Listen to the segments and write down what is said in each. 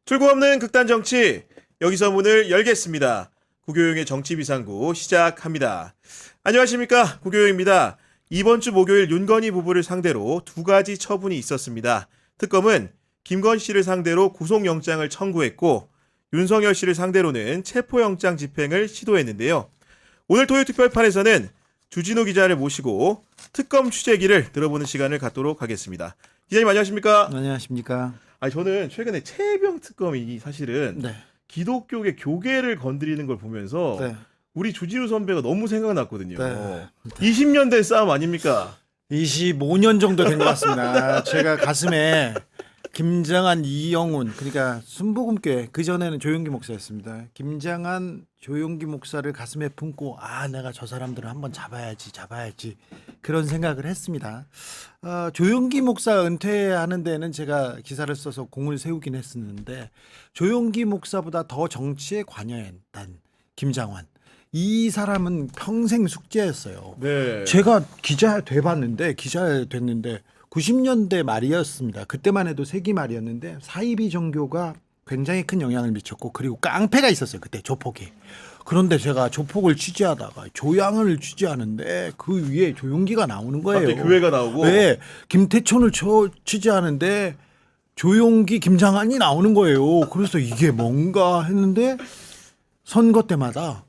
출구 없는 극단 정치, 여기서 문을 열겠습니다. 구교용의 정치비상구 시작합니다. 안녕하십니까, 구교용입니다. 이번 주 목요일 윤건희 부부를 상대로 두 가지 처분이 있었습니다. 특검은 김건 씨를 상대로 구속영장을 청구했고 윤석열 씨를 상대로는 체포영장 집행을 시도했는데요. 오늘 토요일 특별판에서는 주진우 기자를 모시고 특검 취재기를 들어보는 시간을 갖도록 하겠습니다. 기자님 안녕하십니까? 안녕하십니까? 저는 최근에 최혜병 특검이 사실은 네. 기독교계 교계를 건드리는 걸 보면서 네. 우리 주진우 선배가 너무 생각났거든요. 네. 20년 된 싸움 아닙니까? 25년 정도 된 것 같습니다. 제가 가슴에 김장한, 이영훈, 그러니까 순복음교회, 그전에는 조용기 목사였습니다. 김장한, 조용기 목사를 가슴에 품고 내가 저 사람들을 한번 잡아야지 그런 생각을 했습니다. 조용기 목사 은퇴하는 데는 제가 기사를 써서 공을 세우긴 했었는데 조용기 목사보다 더 정치에 관여했던 김장환, 이 사람은 평생 숙제였어요. 네. 제가 기자 됐는데 90년대 말이었습니다. 그때만 해도 세기 말이었는데 사이비 종교가 굉장히 큰 영향을 미쳤고, 그리고 깡패가 있었어요. 그때 조폭이. 그런데 제가 조폭을 취재하다가 조양을 취재하는데 그 위에 조용기가 나오는 거예요. 갑자기 교회가 나오고. 네, 김태촌을 취재하는데 조용기, 김장한이 나오는 거예요. 그래서 이게 뭔가 했는데 선거 때마다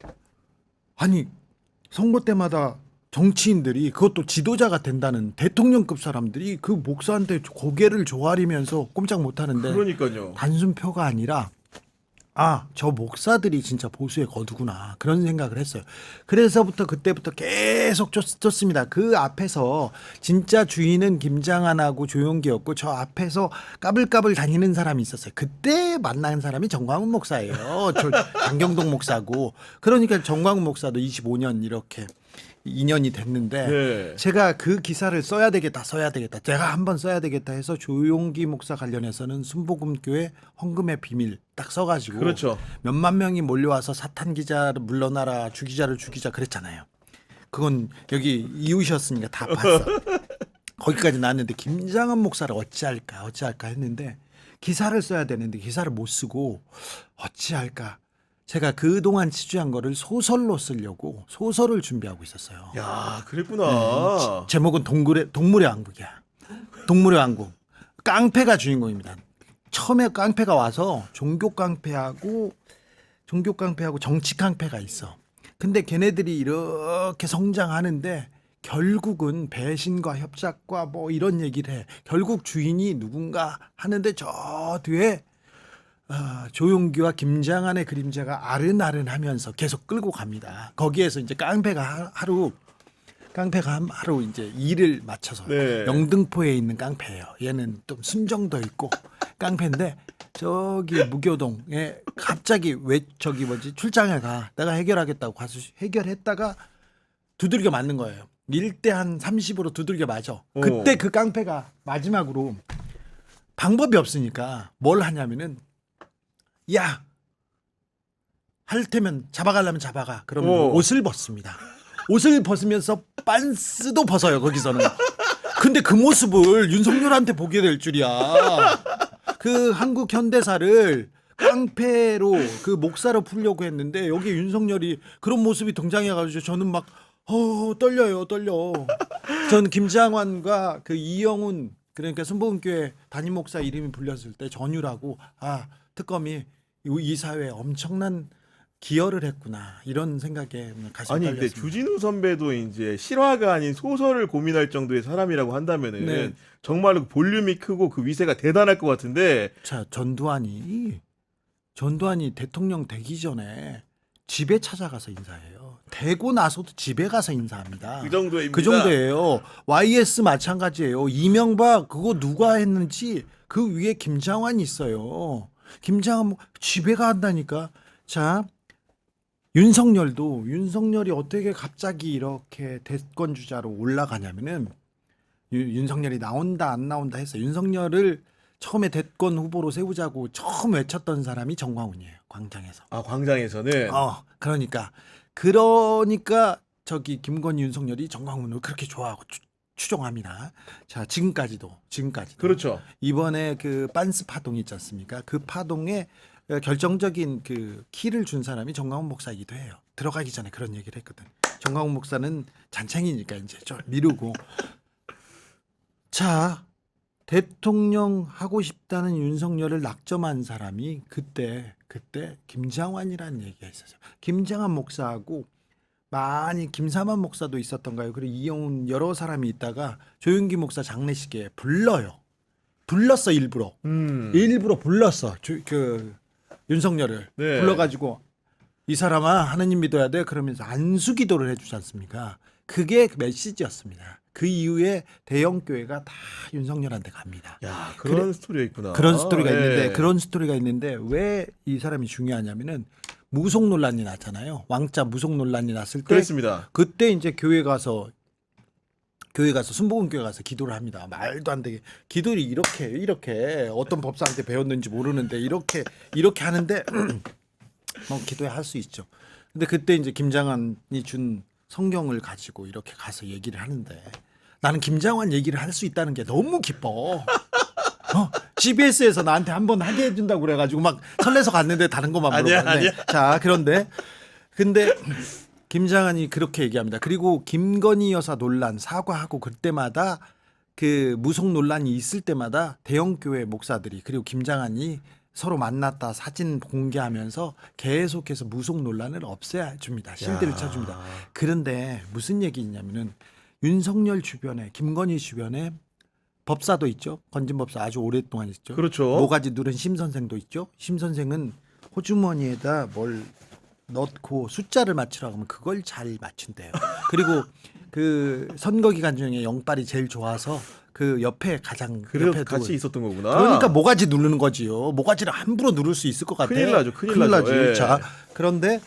정치인들이, 그것도 지도자가 된다는 대통령급 사람들이 그 목사한테 고개를 조아리면서 꼼짝 못하는데, 그러니까요. 단순표가 아니라 저 목사들이 진짜 보수의 거두구나, 그런 생각을 했어요. 그때부터 계속 쫓습니다. 그 앞에서 진짜 주인은 김장한하고 조용기였고 저 앞에서 까불까불 다니는 사람이 있었어요. 그때 만난 사람이 정광훈 목사예요. 장경동 목사고. 그러니까 정광훈 목사도 25년 이렇게 2년이 됐는데, 네. 제가 그 기사를 써야 되겠다. 제가 한번 써야 되겠다 해서 조용기 목사 관련해서는 순복음교회 헌금의 비밀 딱 써가지고, 그렇죠. 몇만 명이 몰려와서 사탄 기자를 물러나라, 주 기자를 죽이자 그랬잖아요. 그건 여기 이웃이었으니까 다 봤어. 거기까지 나왔는데 김장한 목사를 어찌할까 했는데, 기사를 써야 되는데 기사를 못 쓰고 어찌할까. 제가 그동안 취재한 거를 소설로 쓰려고 소설을 준비하고 있었어요. 야, 그랬구나. 제목은 동물의 왕국이야. 동물의 왕국. 깡패가 주인공입니다. 처음에 깡패가 와서 종교 깡패하고 정치 깡패가 있어. 근데 걔네들이 이렇게 성장하는데 결국은 배신과 협작과 뭐 이런 얘기를 해. 결국 주인이 누군가 하는데 저 뒤에 조용기와 김장한의 그림자가 아른아른하면서 계속 끌고 갑니다. 거기에서 이제 깡패가 하루 이제 일을 맞춰서, 네. 영등포에 있는 깡패예요. 얘는 좀 순정도 있고 깡패인데 저기 무교동에 갑자기 출장에 가. 내가 해결하겠다고 가서 해결했다가 두들겨 맞는 거예요. 1대 한 30으로 두들겨 맞아. 그때 그 깡패가 마지막으로 방법이 없으니까 뭘 하냐면은, 야, 할 테면 잡아가려면 잡아가. 그러면 옷을 벗습니다. 옷을 벗으면서 빤스도 벗어요, 거기서는. 근데 그 모습을 윤석열한테 보게 될 줄이야. 그 한국 현대사를 깡패로, 그 목사로 풀려고 했는데 여기 윤석열이 그런 모습이 등장해가지고 저는 막 떨려. 저는 김장환과 그 이영훈, 그러니까 순복음교회 담임 목사 이름이 불렸을 때 전율하고 특검이 이 사회에 엄청난 기여를 했구나, 이런 생각에 가슴이 아니, 근데 떨렸습니다. 주진우 선배도 이제 실화가 아닌 소설을 고민할 정도의 사람이라고 한다면은 네. 정말로 볼륨이 크고 그 위세가 대단할 것 같은데. 자, 전두환이 대통령 되기 전에 집에 찾아가서 인사해요. 되고 나서도 집에 가서 인사합니다. 그 정도입니다. 그 정도예요. YS 마찬가지예요. 이명박 그거 누가 했는지 그 위에 김장환이 있어요. 김장환 집에 간다니까. 자, 윤석열이 어떻게 갑자기 이렇게 대권 주자로 올라가냐면은, 윤석열이 나온다 안 나온다 했어요. 윤석열을 처음에 대권 후보로 세우자고 처음 외쳤던 사람이 정광훈이에요. 광장에서. 광장에서는. 그러니까 저기 김건희, 윤석열이 정광훈을 그렇게 좋아하고 추정합니다. 자, 지금까지도. 그렇죠. 이번에 그 빤스 파동이 있지 않습니까? 그 파동에 결정적인 그 키를 준 사람이 정광훈 목사이기도 해요. 들어가기 전에 그런 얘기를 했거든. 정광훈 목사는 잔챙이니까 이제 좀 미루고. 자, 대통령 하고 싶다는 윤석열을 낙점한 사람이 그때 김장환이라는 얘기가 있었어요. 김장환 목사하고 많이 김사만 목사도 있었던가요? 그리고 이영훈 여러 사람이 있다가 조윤기 목사 장례식에 불렀어 일부러. 일부러 불렀어. 그 윤석열을 네. 불러가지고 이 사람아 하느님 믿어야 돼 그러면서 안수기도를 해주지 않습니까? 그게 메시지였습니다. 그 이후에 대형 교회가 다 윤석열한테 갑니다. 야, 그런 스토리가 있구나. 그런 스토리가 예. 있는데 그런 스토리가 있는데 왜 이 사람이 중요하냐면은 무속 논란이 났잖아요. 왕자 무속 논란이 났을 때 그렇습니다. 그때 이제 교회 가서 순복음 교회 가서 기도를 합니다. 말도 안 되게 기도를 이렇게 어떤 법사한테 배웠는지 모르는데 이렇게 하는데 뭐 기도에 할 수 있죠. 근데 그때 이제 김장환이 준 성경을 가지고 이렇게 가서 얘기를 하는데 나는 김장환 얘기를 할 수 있다는 게 너무 기뻐. CBS에서 나한테 한번 하게 해준다고 그래가지고 막 설레서 갔는데 다른 것만 물어봤네. 아니야. 자, 근데 김장환이 그렇게 얘기합니다. 그리고 김건희 여사 논란 사과하고 그때마다 그 무속 논란이 있을 때마다 대형 교회 목사들이 그리고 김장환이 서로 만났다 사진 공개하면서 계속해서 무속 논란을 없애야 줍니다. 실드를 야. 쳐줍니다. 그런데 무슨 얘기 있냐면은 윤석열 주변에 김건희 주변에 법사도 있죠. 건진 법사 아주 오랫동안 있죠. 그렇죠. 모가지 누른 심 선생도 있죠. 심 선생은 호주머니에다 뭘 넣고 숫자를 맞추라고 하면 그걸 잘 맞춘대요. 그리고 그 선거 기간 중에 영빨이 제일 좋아서 그 옆에 가장 그래도 옆에 같이 두고 있었던 거구나. 그러니까 모가지 누르는 거지요. 모가지를 함부로 누를 수 있을 것 같아. 큰일 나죠. 큰일 나죠. 예. 자, 그런데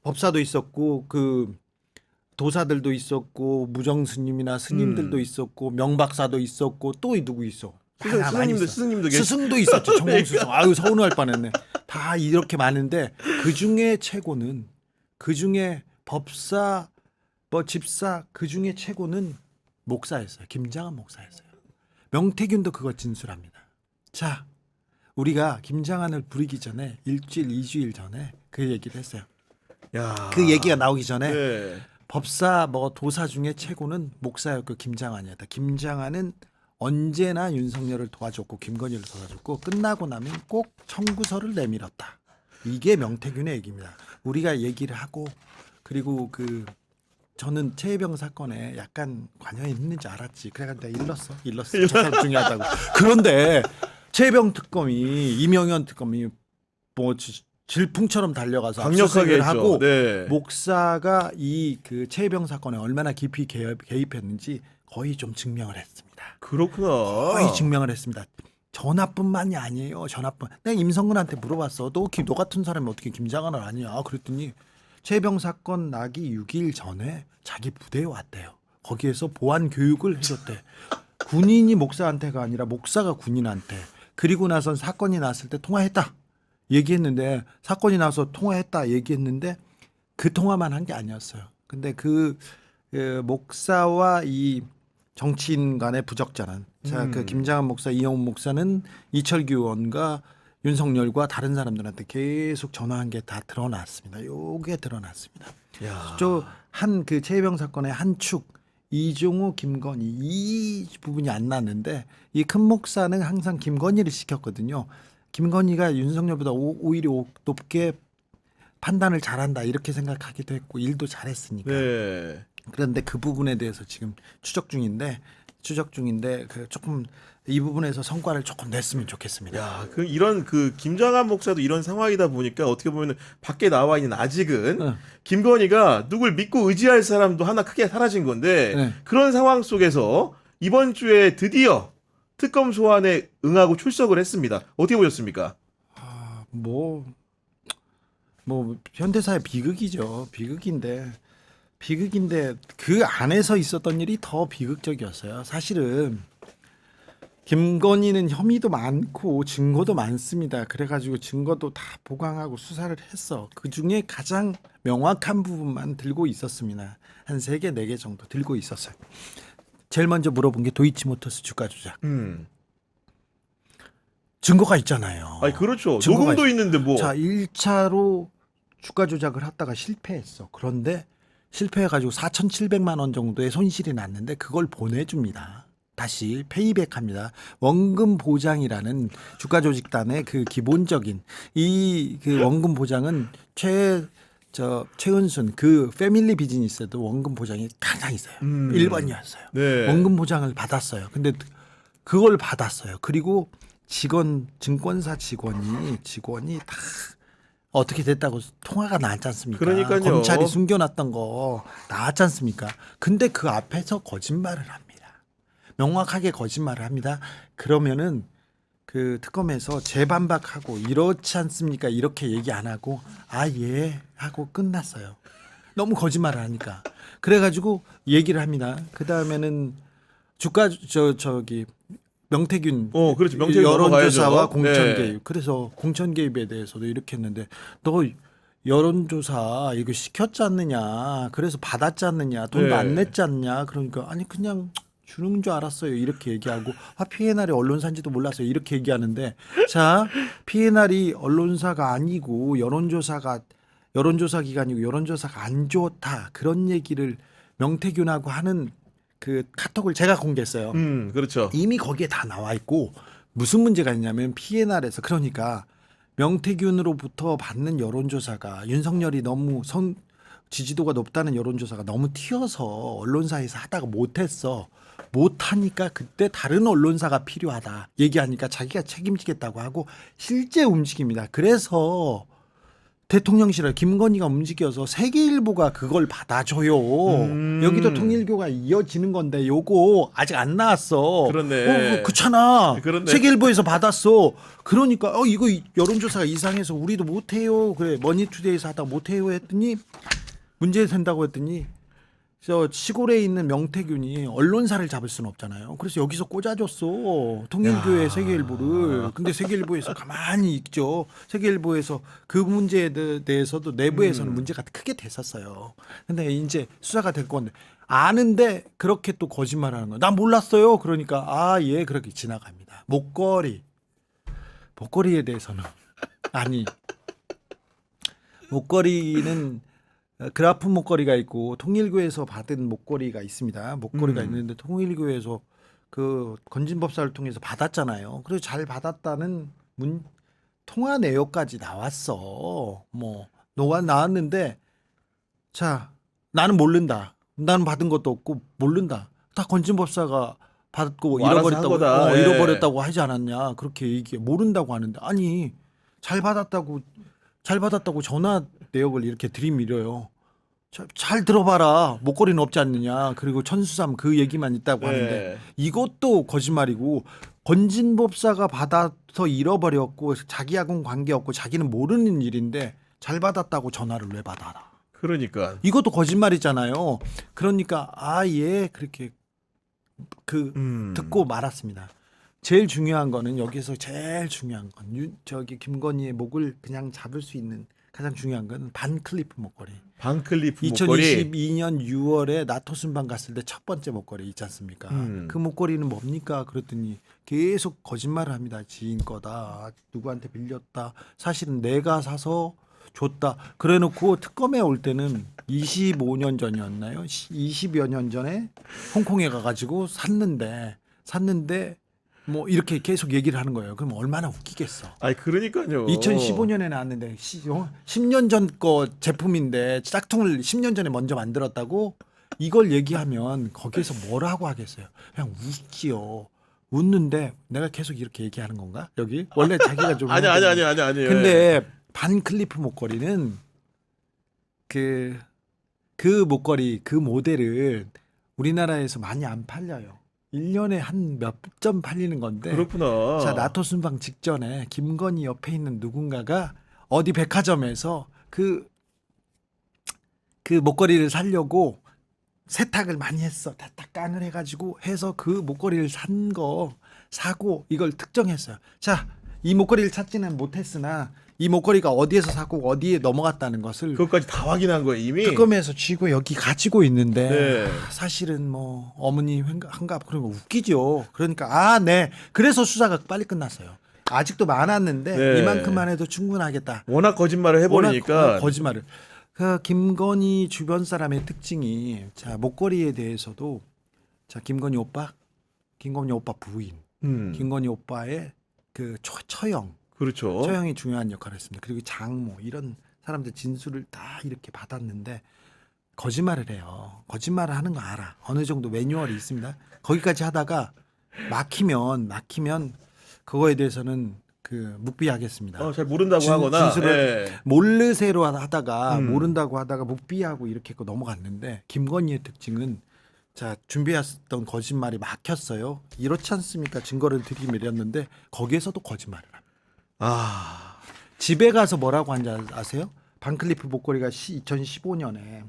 법사도 있었고 그 도사들도 있었고 무정 스님이나 스님들도 있었고 명박사도 있었고 또 누구 있어? 스승님도 스승도 있었죠. 정봉 스승. 아유 서운할 뻔했네. 다 이렇게 많은데 그 중에 최고는 그 중에 법사 뭐 집사 그 중에 최고는 목사였어요. 김장한 목사였어요. 명태균도 그걸 진술합니다. 자, 우리가 김장한을 부리기 전에 일주일, 2주일 전에 그 얘기를 했어요. 야. 그 얘기가 나오기 전에 네. 법사 뭐 도사 중에 최고는 목사였고 김장한이었다. 김장한은 언제나 윤석열을 도와줬고 김건희를 도와줬고 끝나고 나면 꼭 청구서를 내밀었다. 이게 명태균의 얘기입니다. 우리가 얘기를 하고 그리고 그 저는 최혜병 사건에 약간 관여했는지 알았지. 그래가지고 내가 일렀어. 저 사람 중요하다고. 그런데 최혜병 특검이 이명현 특검이 뭐 질풍처럼 달려가서 강력하게 압수수색을 했죠. 하고 네. 목사가 이 그 최혜병 사건에 얼마나 깊이 개입했는지 거의 좀 증명을 했습니다. 그렇구나. 거의 증명을 했습니다. 전화뿐만이 아니에요. 전화뿐. 내가 임성근한테 물어봤어. 너 같은 사람이 어떻게 김장한을 아니야? 그랬더니 최혜병 사건 나기 6일 전에 자기 부대에 왔대요. 거기에서 보안 교육을 해줬대. 군인이 목사한테가 아니라 목사가 군인한테. 그리고 나선 사건이 났을 때 통화했다. 얘기했는데 사건이 나서 통화했다 얘기했는데 그 통화만 한 게 아니었어요. 근데 그 목사와 이 정치인 간의 부적절한 그 김장한 목사, 이영훈 목사는 이철규 의원과 윤석열과 다른 사람들한테 계속 전화한 게 다 드러났습니다. 요게 드러났습니다. 야. 저 한 그 최혜병 사건의 한 축 이종호, 김건희 이 부분이 안 났는데 이 큰 목사는 항상 김건희를 시켰거든요. 김건희가 윤석열보다 오히려 높게 판단을 잘한다 이렇게 생각하기도 했고 일도 잘했으니까. 네. 그런데 그 부분에 대해서 지금 추적 중인데 그 조금 이 부분에서 성과를 조금 냈으면 좋겠습니다. 야, 이런 김장한 목사도 이런 상황이다 보니까 어떻게 보면 밖에 나와 있는 아직은 네. 김건희가 누굴 믿고 의지할 사람도 하나 크게 사라진 건데 네. 그런 상황 속에서 이번 주에 드디어 특검 소환에 응하고 출석을 했습니다. 어떻게 보셨습니까? 뭐 현대사의 비극이죠. 비극인데 그 안에서 있었던 일이 더 비극적이었어요. 사실은 김건희는 혐의도 많고 증거도 많습니다. 그래가지고 증거도 다 보강하고 수사를 했어. 그 중에 가장 명확한 부분만 들고 있었습니다. 한 3개, 4개 정도 들고 있었어요. 제일 먼저 물어본 게 도이치모터스 주가 조작. 음. 증거가 있잖아요. 아니 그렇죠. 증거가 녹음도 있는데 뭐. 자, 1차로 주가 조작을 했다가 실패했어. 그런데 실패해가지고 4,700만 원 정도의 손실이 났는데 그걸 보내줍니다. 다시 페이백합니다. 원금 보장이라는 주가 조직단의 그 기본적인 이 그 원금 보장은 최은순 그 패밀리 비즈니스에도 원금 보장이 항상 있어요. 1번이었어요. 네. 원금 보장을 받았어요. 근데 그걸 받았어요. 그리고 증권사 직원이 다 어떻게 됐다고 통화가 나왔지 않습니까? 그러니까요. 검찰이 숨겨놨던 거 나왔지 않습니까? 근데 그 앞에서 거짓말을 합니다. 명확하게 거짓말을 합니다. 그러면은 그 특검에서 재반박하고 이렇지 않습니까? 이렇게 얘기 안 하고 예 하고 끝났어요. 너무 거짓말을 하니까. 그래가지고 얘기를 합니다. 그 다음에는 주가 명태균 그렇죠. 명태균 여론조사와 넘어가야죠. 공천 네. 개입. 그래서 공천 개입에 대해서도 이렇게 했는데 너 여론조사 이거 시켰지 않느냐. 그래서 받았지 않느냐. 돈도 네. 안 냈지 않냐. 그러니까 아니 그냥 주는 줄 알았어요. 이렇게 얘기하고 피해날이 언론사인지도 몰랐어요. 이렇게 얘기하는데 자 피해날이 언론사가 아니고 여론조사 기관이고 여론조사가 안 좋다. 그런 얘기를 명태균하고 하는 그 카톡을 제가 공개했어요. 그렇죠. 이미 거기에 다 나와 있고 무슨 문제가 있냐면 PNR에서 그러니까 명태균으로부터 받는 여론조사가 윤석열이 너무 지지도가 높다는 여론조사가 너무 튀어서 언론사에서 하다가 못하니까 그때 다른 언론사가 필요하다 얘기하니까 자기가 책임지겠다고 하고 실제 움직입니다. 그래서 대통령실에 김건희가 움직여서 세계일보가 그걸 받아줘요. 여기도 통일교가 이어지는 건데 요거 아직 안 나왔어. 그렇네. 그렇잖아. 그렇네. 세계일보에서 받았어. 그러니까 이거 여론조사가 이상해서 우리도 못해요. 그래 머니투데이에서 하다 못해요 했더니 문제 된다고 했더니 저 시골에 있는 명태균이 언론사를 잡을 수는 없잖아요. 그래서 여기서 꽂아줬어. 통일교의 세계일보를. 근데 세계일보에서 가만히 있죠. 세계일보에서 그 문제에 대해서도 내부에서는 문제가 크게 됐었어요. 근데 이제 수사가 될 건데 아는데 그렇게 또 거짓말하는 거야. 난 몰랐어요. 그러니까 예 그렇게 지나갑니다. 목걸이에 대해서는 아니 목걸이는 그라프 목걸이가 있고 통일교에서 받은 목걸이가 있습니다. 목걸이가 있는데 통일교에서 그 건진법사를 통해서 받았잖아요. 그래서 잘 받았다는 통화 내역까지 나왔어. 나왔는데 자 나는 모른다. 나는 받은 것도 없고 모른다. 다 건진법사가 받고 잃어버렸다고 하지 않았냐. 그렇게 얘기해. 모른다고 하는데 아니 잘 받았다고 전화 내역을 이렇게 들이밀어요. 잘 들어봐라. 목걸이는 없지 않느냐. 그리고 천수삼 그 얘기만 있다고 하는데 이것도 거짓말이고 건진법사가 받아서 잃어버렸고 자기하고는 관계없고 자기는 모르는 일인데 잘 받았다고 전화를 왜 받아라. 그러니까 이것도 거짓말이잖아요. 그러니까 예 그렇게 듣고 말았습니다. 제일 중요한 거는 여기서 제일 중요한 건 김건희의 목을 그냥 잡을 수 있는 가장 중요한 건 반클리프 목걸이. 반클리프 목걸이. 2022년 6월에 나토 순방 갔을 때 첫 번째 목걸이 있지 않습니까? 그 목걸이는 뭡니까? 그랬더니 계속 거짓말을 합니다. 지인 거다. 누구한테 빌렸다. 사실은 내가 사서 줬다. 그래놓고 특검에 올 때는 25년 전이었나요? 20여 년 전에 홍콩에 가가지고 샀는데 이렇게 계속 얘기를 하는 거예요. 그럼 얼마나 웃기겠어. 그러니까요. 2015년에 나왔는데 10년 전 거 제품인데 짝퉁을 10년 전에 먼저 만들었다고 이걸 얘기하면 거기에서 뭐라고 하겠어요. 그냥 웃지요. 웃는데 내가 계속 이렇게 얘기하는 건가? 여기 원래 자기가 좀 아니. 근데 반클리프 목걸이는 그 목걸이 그 모델을 우리나라에서 많이 안 팔려요. 1년에 한 몇 점 팔리는 건데. 그렇구나. 자, 나토 순방 직전에 김건희 옆에 있는 누군가가 어디 백화점에서 그 목걸이를 사려고 세탁을 많이 했어. 탁탁깡을 해가지고 해서 그 목걸이를 사고 이걸 특정했어요. 자, 이 목걸이를 찾지는 못했으나 이 목걸이가 어디에서 샀고 어디에 넘어갔다는 것을 그것까지 다 확인한 거예요 이미. 특검에서 쥐고 여기 가지고 있는데 네. 사실은 뭐 어머니 한갑 그러면 웃기죠. 그러니까 네. 그래서 수사가 빨리 끝났어요. 아직도 많았는데 네. 이만큼만 해도 충분하겠다. 워낙 거짓말을 해버리니까. 워낙 거짓말을. 그 김건희 주변 사람의 특징이 자 목걸이에 대해서도 자 김건희 오빠 부인, 김건희 오빠의 그 처형, 그렇죠. 처형이 중요한 역할을 했습니다. 그리고 장모 이런 사람들 진술을 다 이렇게 받았는데 거짓말을 해요. 거짓말을 하는 거 알아. 어느 정도 매뉴얼이 있습니다. 거기까지 하다가 막히면 그거에 대해서는 그 묵비하겠습니다. 잘 모른다고 하거나. 진술을 예. 모르쇠로 하다가 모른다고 하다가 묵비하고 이렇게 했고 넘어갔는데 김건희의 특징은 자 준비했던 거짓말이 막혔어요. 이렇지 않습니까? 증거를 들이밀었는데 거기에서도 거짓말을 합니다. 아, 집에 가서 뭐라고 한지 아세요? 반클리프 목걸이가 2015년에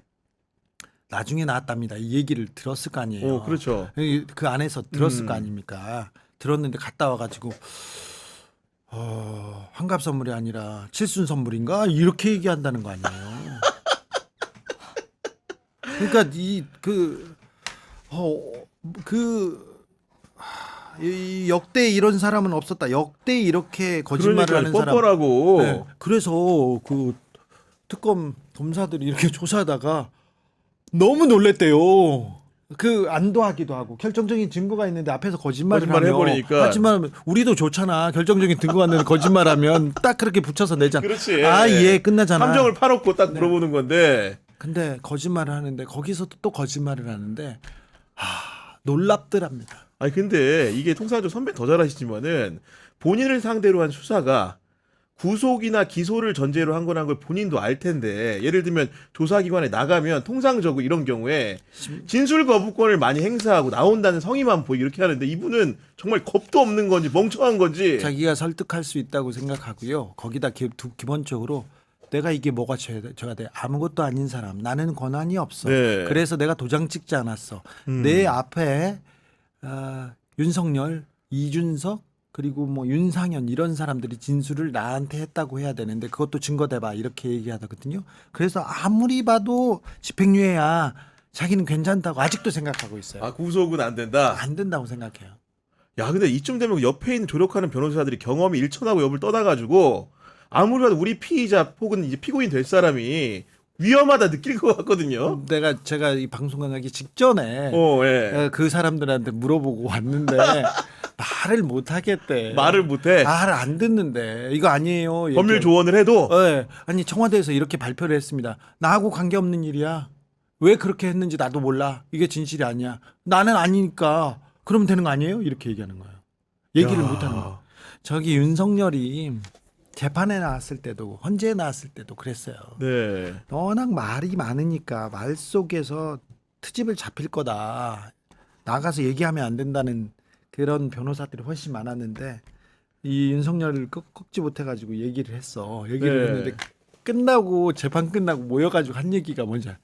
나중에 나왔답니다. 이 얘기를 들었을 거 아니에요. 그렇죠. 그 안에서 들었을 거 아닙니까? 들었는데 갔다 와가지고 환갑 선물이 아니라 칠순 선물인가 이렇게 얘기한다는 거 아니에요. 그러니까 이 역대 이런 사람은 없었다. 역대 이렇게 거짓말을 하는 사람. 뻔뻔하고. 네. 그래서 그 특검 검사들이 이렇게 조사하다가 너무 놀랬대요. 그 안도하기도 하고 결정적인 증거가 있는데 앞에서 거짓말을 하면 해버리니까. 하지만 우리도 좋잖아. 결정적인 증거가 있는데 거짓말하면 딱 그렇게 붙여서 내잖아. 그렇지. 예, 끝나잖아. 함정을 파놓고 딱 물어보는 건데. 근데 거짓말을 하는데 거기서도 또 거짓말을 하는데 놀랍더랍니다. 아니 근데 이게 통상적으로 선배 더 잘하시지만은 본인을 상대로 한 수사가 구속이나 기소를 전제로 한 거란 걸 본인도 알 텐데 예를 들면 조사기관에 나가면 통상적으로 이런 경우에 진술 거부권을 많이 행사하고 나온다는 성의만 보이고 이렇게 하는데 이분은 정말 겁도 없는 건지 멍청한 건지. 자기가 설득할 수 있다고 생각하고요. 거기다 기본적으로 내가 이게 뭐가 줘야 돼. 아무것도 아닌 사람. 나는 권한이 없어. 네. 그래서 내가 도장 찍지 않았어. 내 앞에 윤석열, 이준석 그리고 뭐 윤상현 이런 사람들이 진술을 나한테 했다고 해야 되는데 그것도 증거 대봐 이렇게 얘기하거든요. 그래서 아무리 봐도 집행유예야. 자기는 괜찮다고 아직도 생각하고 있어요. 구속은 안 된다. 안 된다고 생각해요. 야 근데 이쯤 되면 옆에 있는 조력하는 변호사들이 경험이 일천하고 여부를 떠나가지고 아무리 봐도 우리 피의자 혹은 이제 피고인 될 사람이 위험하다 느낄 것 같거든요. 제가 이 방송 하기 직전에 예. 그 사람들한테 물어보고 왔는데 말을 못 하겠대. 말을 못해. 말을 안 듣는데 이거 아니에요. 법률 조언을 해도. 아니 청와대에서 이렇게 발표를 했습니다. 나하고 관계없는 일이야. 왜 그렇게 했는지 나도 몰라. 이게 진실이 아니야. 나는 아니니까 그러면 되는 거 아니에요? 이렇게 얘기하는 거예요. 얘기를 못 하는 거예요. 저기 윤석열이 재판에 나왔을 때도 헌재에 나왔을 때도 그랬어요. 네. 워낙 말이 많으니까 말 속에서 트집을 잡힐 거다. 나가서 얘기하면 안 된다는 그런 변호사들이 훨씬 많았는데 이 윤석열을 꺾지 못해가지고 얘기를 했어. 얘기를 했는데 끝나고 재판 끝나고 모여가지고 한 얘기가 뭔지 알아?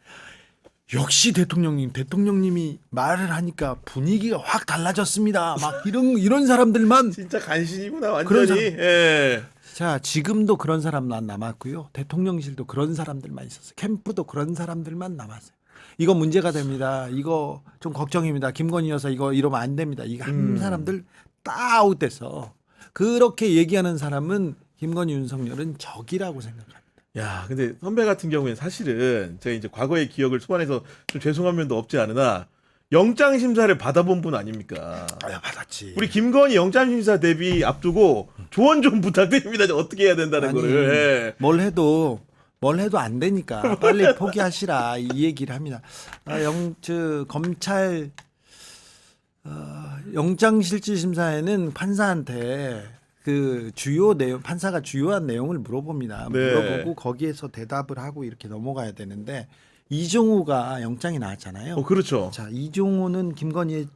역시 대통령님이 말을 하니까 분위기가 확 달라졌습니다. 막 이런 사람들만 진짜 간신이구나 완전히. 예. 자, 지금도 그런 사람만 남았고요. 대통령실도 그런 사람들만 있었어요. 캠프도 그런 사람들만 남았어요. 이거 문제가 됩니다. 이거 좀 걱정입니다. 김건희 여사 이거 이러면 안 됩니다. 이거 한 사람들 다 아웃돼서 그렇게 얘기하는 사람은 김건희 윤석열은 적이라고 생각합니다. 야, 근데 선배 같은 경우에는 사실은 제가 이제 과거의 기억을 소환해서 좀 죄송한 면도 없지 않으나 영장 심사를 받아본 분 아닙니까? 받았지. 우리 김건희 영장 심사 대비 앞두고 조언 좀 부탁드립니다. 어떻게 해야 된다는 거를. 예. 뭘 해도 안 되니까 빨리 포기하시라 이 얘기를 합니다. 검찰 영장실질심사에는 판사한테 그 주요 내용 판사가 주요한 내용을 물어봅니다. 네. 물어보고 거기에서 대답을 하고 이렇게 넘어가야 되는데 이종호가 영장이 나왔잖아요. 그렇죠. 자, 이종호는 김건희의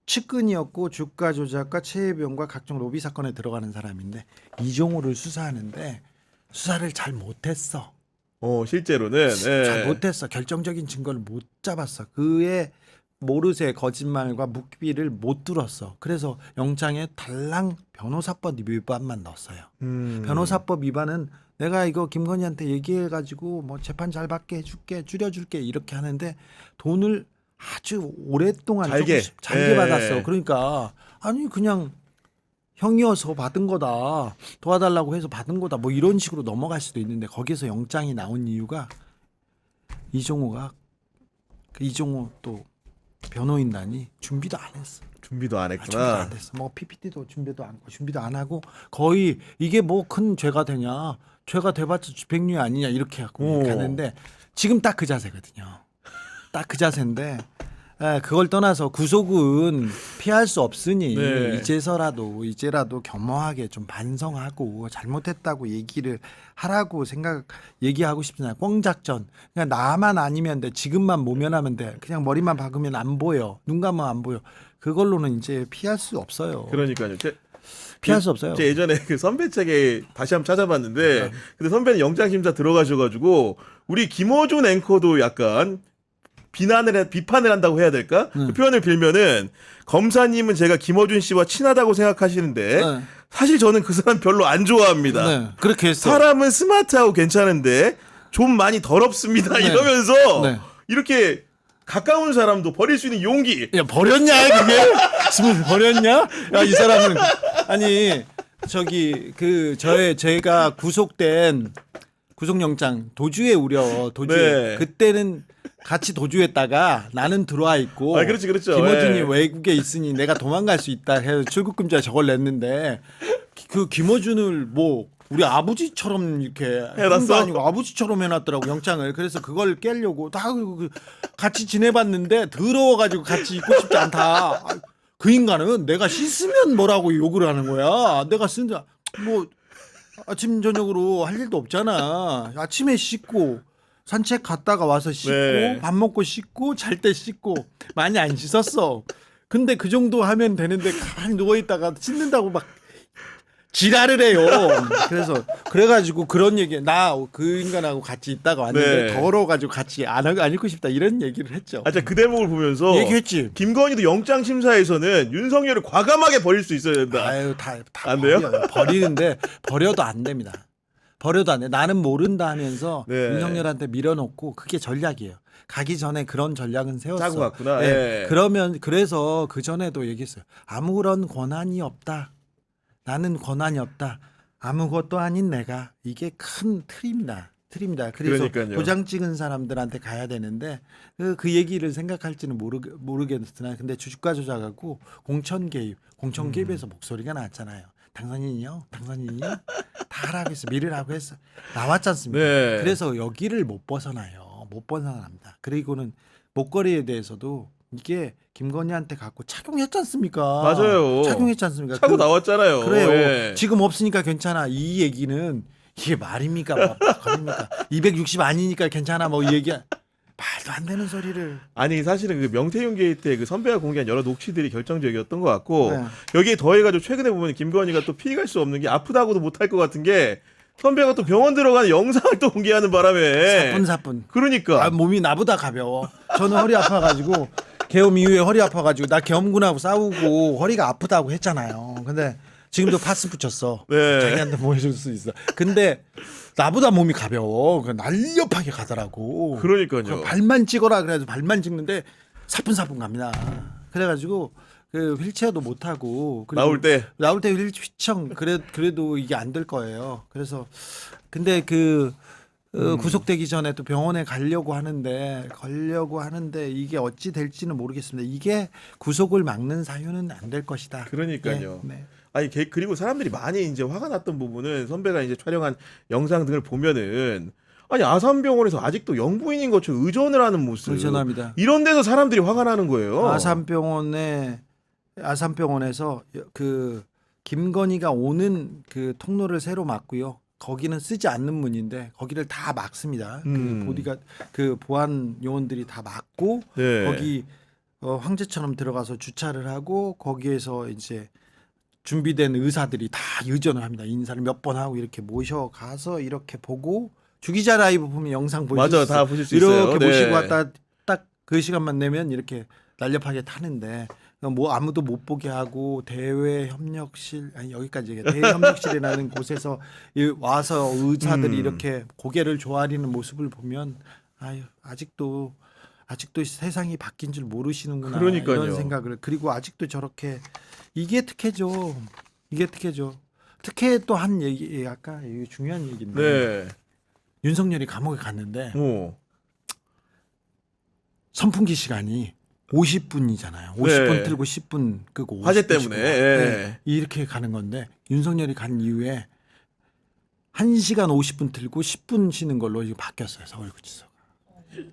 측근이었고 주가 조작과 최혜병과 각종 로비 사건에 들어가는 사람인데 이종호를 수사하는데 수사를 잘 못했어. 실제로는. 예. 잘 못했어. 결정적인 증거를 못 잡았어. 그의 모르쇠 거짓말과 묵비를 못 들었어. 그래서 영장에 달랑 변호사법 위반만 넣었어요. 변호사법 위반은 내가 이거 김건희한테 얘기해가지고 뭐 재판 잘 받게 해줄게, 줄여줄게 이렇게 하는데 돈을 아주 오랫동안 잘게. 조금씩 잘게 예. 받았어. 그러니까 아니 그냥 형이어서 받은 거다, 도와달라고 해서 받은 거다, 뭐 이런 식으로 넘어갈 수도 있는데 거기서 영장이 나온 이유가 이종호가 그 이종호 또 변호인단이 준비도 안 했어. 준비도 안 준비도 했구나. 안 됐어. 뭐 PPT도 준비도 안 하고 거의 이게 뭐 큰 죄가 되냐? 죄가 돼봤자 백류 아니냐 이렇게 하고 오. 가는데 지금 딱 그 자세거든요. 딱 그 자세인데 그걸 떠나서 구속은 피할 수 없으니 네. 이제라도 겸허하게 좀 반성하고 잘못했다고 얘기를 하라고 얘기하고 싶잖아요. 꽁작전. 그냥 나만 아니면 돼. 지금만 모면하면 돼. 그냥 머리만 박으면 안 보여. 눈 감으면 안 보여. 그걸로는 이제 피할 수 없어요. 그러니까요. 피할 수 없어요. 제 예전에 그 선배 책에 다시 한번 찾아봤는데, 근데 선배는 영장심사 들어가셔가지고 우리 김어준 앵커도 약간 비판을 한다고 해야 될까? 그 표현을 빌면은 검사님은 제가 김어준 씨와 친하다고 생각하시는데 네. 사실 저는 그 사람 별로 안 좋아합니다. 네, 그렇게 했어. 사람은 스마트하고 괜찮은데 좀 많이 더럽습니다. 네. 이러면서 네. 이렇게 가까운 사람도 버릴 수 있는 용기. 야, 버렸냐 그게? 지금 버렸냐? 야, 이 사람은 아니 저기 제가 구속된 구속영장 도주의 우려 네. 그때는 같이 도주했다가 나는 들어와 있고 아, 그렇죠. 김어준이 예. 외국에 있으니 내가 도망갈 수 있다 해서 출국금지에 저걸 냈는데 그 김어준을 뭐 우리 아버지처럼 이렇게 해놨어? 한거 아니고 아버지처럼 해놨더라고 영장을. 그래서 그걸 깨려고 다 같이 지내봤는데 더러워가지고 같이 있고 싶지 않다. 그 인간은 내가 씻으면 뭐라고 욕을 하는 거야. 내가 쓴다 뭐 아침 저녁으로 할 일도 없잖아. 아침에 씻고 산책 갔다가 와서 씻고 네. 밥 먹고 씻고 잘 때 씻고 많이 안 씻었어. 근데 그 정도 하면 되는데 가만히 누워 있다가 씻는다고 막 지랄을 해요. 그래가지고 그런 얘기 나 그 인간하고 같이 있다가 왔는데 네. 더러워가지고 같이 안 있고 싶다 이런 얘기를 했죠. 아, 그 대목을 보면서 얘기했지. 김건희도 영장 심사에서는 윤석열을 과감하게 버릴 수 있어야 된다. 아유 다 안 돼요? 버리는데 버려도 안 됩니다. 버려도 안 돼. 나는 모른다 하면서 네. 윤석열한테 밀어놓고 그게 전략이에요. 가기 전에 그런 전략은 세웠어. 짜고 갔구나. 네. 예. 그래서 그 전에도 얘기했어요. 아무런 권한이 없다. 나는 권한이 없다. 아무것도 아닌 내가 이게 큰 틀입니다. 그래서 그러니까요. 도장 찍은 사람들한테 가야 되는데 그 얘기를 생각할지는 모르겠으나 근데 주가 조작하고 공천 개입에서 목소리가 나왔잖아요. 당선인이요? 다 하라고 했어. 미를 하고 했어. 나왔지 않습니까? 네. 그래서 여기를 못 벗어나요. 못 벗어납니다. 그리고는 목걸이에 대해서도 이게 김건희한테 갖고 착용했지 않습니까? 맞아요. 착용했지 않습니까? 차고 나왔잖아요. 그래요. 예. 지금 없으니까 괜찮아. 이 얘기는 이게 말입니까? 말입니까? 260 아니니까 괜찮아. 뭐 이 얘기 말도 안 되는 소리를. 아니 사실은 그 명태균 게이트 때 그 선배가 공개한 여러 녹취들이 결정적이었던 것 같고 네. 여기에 더해가지고 최근에 보면 김건희가 또 피해갈 수 없는 게 아프다고도 못할 것 같은 게 선배가 또 병원 들어가는 영상을 또 공개하는 바람에 사뿐사뿐. 그러니까 아, 몸이 나보다 가벼워. 저는 허리 아파가지고 계엄 이후에 허리 아파가지고 나 계엄군하고 싸우고 허리가 아프다고 했잖아요. 근데 지금도 파스 붙였어. 네. 자기한테 보여줄 수 있어. 근데 나보다 몸이 가벼워. 날렵하게 가더라고. 그러니까요. 발만 찍어라 그래가지고 발만 찍는데 사뿐사뿐 갑니다. 그래가지고 그 휠체어도 못 타고 나올 때 휠청 그래도 이게 안 될 거예요. 그래서 근데 구속되기 전에 또 병원에 가려고 하는데 이게 어찌 될지는 모르겠습니다. 이게 구속을 막는 사유는 안 될 것이다. 그러니까요. 네. 아니 그리고 사람들이 많이 이제 화가 났던 부분은 선배가 이제 촬영한 영상 등을 보면은 아니 아산병원에서 아직도 영부인인 것처럼 의존을 하는 모습. 의존합니다. 이런 데서 사람들이 화가 나는 거예요. 아산병원에서 그 김건희가 오는 그 통로를 새로 막고요. 거기는 쓰지 않는 문인데 거기를 다 막습니다. 그 보안 요원들이 다 막고 네. 거기 황제처럼 들어가서 주차를 하고 거기에서 이제 준비된 의사들이 다 의전을 합니다. 인사를 몇 번 하고 이렇게 모셔가서 이렇게 보고 주기자 라이브 보면 영상 보실 맞아, 수 다 있어요. 보실 수 있어요. 이렇게 네. 모시고 왔다 딱 그 시간만 내면 이렇게 날렵하게 타는데 뭐 아무도 못 보게 하고 대외 협력실 아니 여기까지 얘기해. 대외 협력실이라는 곳에서 와서 의사들이 이렇게 고개를 조아리는 모습을 보면 아유 아직도 세상이 바뀐 줄 모르시는구나 그러니까요. 이런 생각을 그리고 아직도 저렇게 이게 특혜죠. 이게 특혜죠. 특혜 또 한 얘기 아까 이게 중요한 얘기인데 네. 윤석열이 감옥에 갔는데 오. 선풍기 시간이 50분이잖아요. 50분 틀고 10분 끄고 화재 50분 때문에. 쉬고. 예. 이렇게 가는 건데 윤석열이 간 이후에 1시간 50분 틀고 10분 쉬는 걸로 이제 바뀌었어요. 서울구치소가.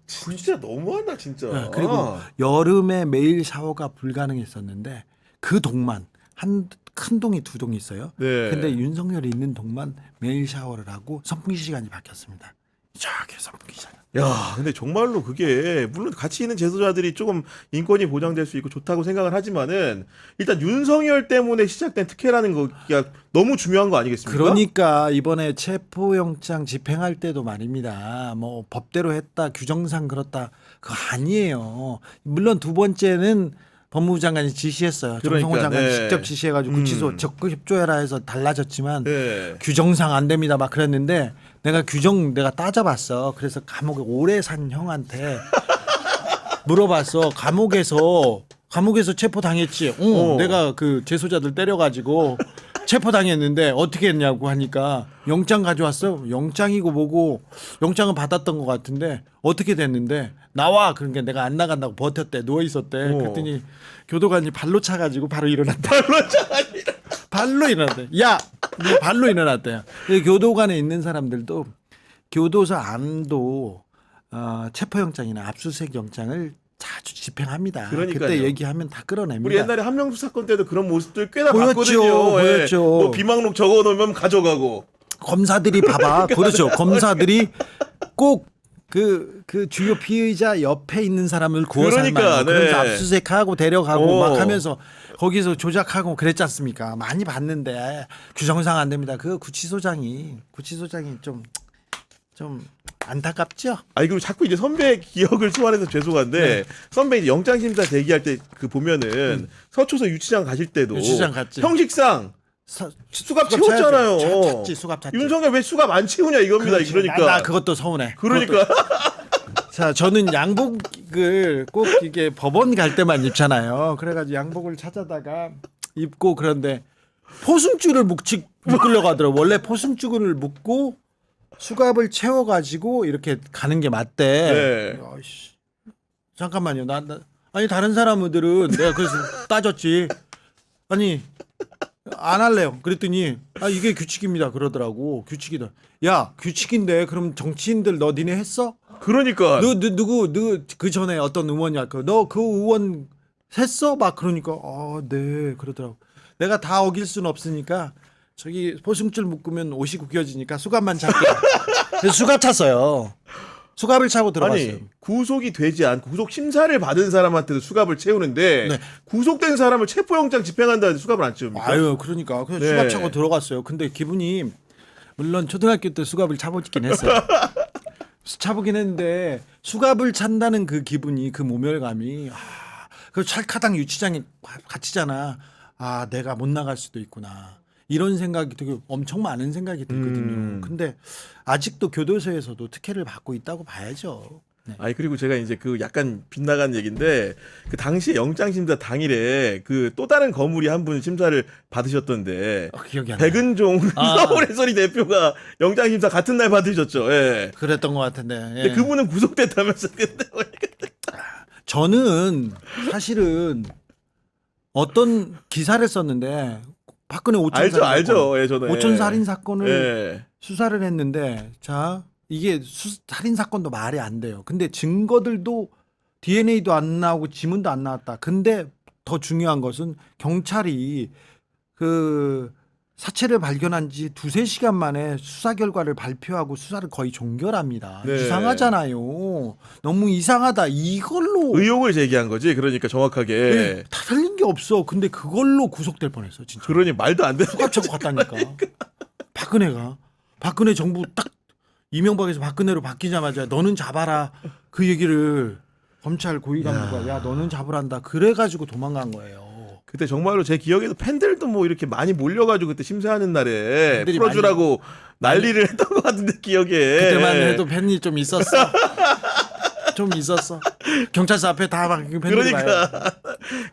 진짜 너무하다 진짜. 네, 그리고 여름에 매일 샤워가 불가능했었는데 그 동만 한 큰 동이 두 동이 있어요. 네. 근데 윤석열이 있는 동만 매일 샤워를 하고 선풍기 시간이 바뀌었습니다. 저기 선풍기 시간. 야, 근데 정말로 그게 물론 같이 있는 재소자들이 조금 인권이 보장될 수 있고 좋다고 생각을 하지만은 일단 윤석열 때문에 시작된 특혜라는 거가 너무 중요한 거 아니겠습니까? 그러니까 이번에 체포영장 집행할 때도 말입니다. 뭐 법대로 했다, 규정상 그렇다, 그거 아니에요. 물론 두 번째는 법무부 장관이 지시했어요. 그러니까, 정성호 장관이 네. 직접 지시해가지고 구치소 적극 협조해라 해서 달라졌지만 네. 규정상 안 됩니다 막 그랬는데 내가 규정 내가 따져봤어. 그래서 감옥에 오래 산 형한테 물어봤어. 감옥에서 체포 당했지. 내가 그 재소자들 때려가지고 체포 당했는데 어떻게 했냐고 하니까 영장 가져왔어. 영장이고 뭐고 영장은 받았던 것 같은데 어떻게 됐는데 나와. 그러니까 내가 안 나간다고 버텼대. 누워 있었대. 그랬더니 교도관이 발로 차가지고 바로 일어났대. 발로 일어났대. 야, 너 발로 일어났대. 교도관에 있는 사람들도 교도소 안도 체포영장이나 압수수색 영장을 자주 집행합니다. 그러니까요. 그때 얘기하면 다 끌어냅니다. 우리 옛날에 한명수 사건 때도 그런 모습들 꽤나 보였죠, 봤거든요. 보였죠. 뭐 비망록 적어놓으면 가져가고. 검사들이 봐봐. 그렇죠. 검사들이 꼭 그 주요 피의자 옆에 있는 사람을 구워서 그러니까, 네. 그래서 압수수색하고 데려가고 막 오. 하면서 거기서 조작하고 그랬지 않습니까? 많이 봤는데 규정상 안 됩니다. 그 구치소장이 좀 안타깝죠. 아니 그리고 자꾸 이제 선배 기억을 소환해서 죄송한데 선배 이제 영장심사 대기할 때 그 보면은 서초서 유치장 가실 때도 유치장 갔지. 형식상 수갑 채웠잖아요. 찼지, 수갑 찼지. 윤석열 왜 수갑 안 채우냐 이겁니다. 그렇지. 그러니까. 나 그것도 서운해. 그러니까. 자, 저는 양복을 꼭 이게 법원 갈 때만 입잖아요. 그래가지고 양복을 찾아다가 입고 그런데 포승줄을 묶으려고 하더라고. 원래 포승줄을 묶고 수갑을 채워가지고 이렇게 가는 게 맞대. 네. 야이씨. 잠깐만요. 아니 다른 사람들은 내가 그래서 따졌지. 아니 안 할래요. 그랬더니 이게 규칙입니다. 그러더라고. 규칙이다. 야 규칙인데 그럼 정치인들 너 니네 했어? 그러니까. 누구 그 전에 어떤 의원이야. 너 그 의원 했어? 막 그러니까 네 그러더라고. 내가 다 어길 수는 없으니까 저기 포승줄 묶으면 옷이 구겨지니까 수갑만 찾게. 그래서 수갑 찼어요. 수갑을 차고 들어갔어요. 아니 구속이 되지 않고 구속 심사를 받은 사람한테도 수갑을 채우는데 네. 구속된 사람을 체포영장 집행한다는데 수갑을 안 채웁니까? 아유 그러니까 그래서 네. 수갑 차고 들어갔어요. 근데 기분이 물론 초등학교 때 수갑을 차보긴 했어요. 차보긴 했는데 수갑을 찬다는 그 기분이 그 모멸감이 그 찰카당 유치장에 갇히잖아. 내가 못 나갈 수도 있구나. 이런 생각이 되게 엄청 많은 생각이 들거든요. 근데 아직도 교도소에서도 특혜를 받고 있다고 봐야죠. 네. 아니 그리고 제가 이제 그 약간 빗나간 얘기인데 그 당시에 영장심사 당일에 그 또 다른 거물이 한 분 심사를 받으셨던데 기억이 안 나요. 백은종 서울해설이 대표가 영장심사 같은 날 받으셨죠. 예. 그랬던 것 같은데. 예. 근데 그분은 구속됐다면서 근데 저는 사실은 어떤 기사를 썼는데 박근혜 오천 알죠. 예, 저는. 오천 살인 사건을 예. 수사를 했는데 자 이게 살인 사건도 말이 안 돼요. 근데 증거들도 DNA도 안 나오고 지문도 안 나왔다. 근데 더 중요한 것은 경찰이 그 사체를 발견한 지 2-3시간 만에 수사 결과를 발표하고 수사를 거의 종결합니다. 네. 이상하잖아요. 너무 이상하다. 이걸로 의혹을 제기한 거지. 그러니까 정확하게. 네, 다 틀린 게 없어. 근데 그걸로 구속될 뻔했어, 진짜. 그러니 말도 안 돼. 수갑 차고 갔다니까. 박근혜 정부 딱 이명박에서 박근혜로 바뀌자마자 너는 잡아라 그 얘기를 검찰 고위 간부가 야 너는 잡으란다. 그래가지고 도망간 거예요. 그때 정말로 제 기억에도 팬들도 뭐 이렇게 많이 몰려가지고 그때 심사하는 날에 팬들이 풀어주라고 난리를 했던 것 같은데 기억에. 그때만 해도 팬이 좀 있었어. 좀 있었어. 경찰서 앞에 다 막 팬들이 그러니까 봐요.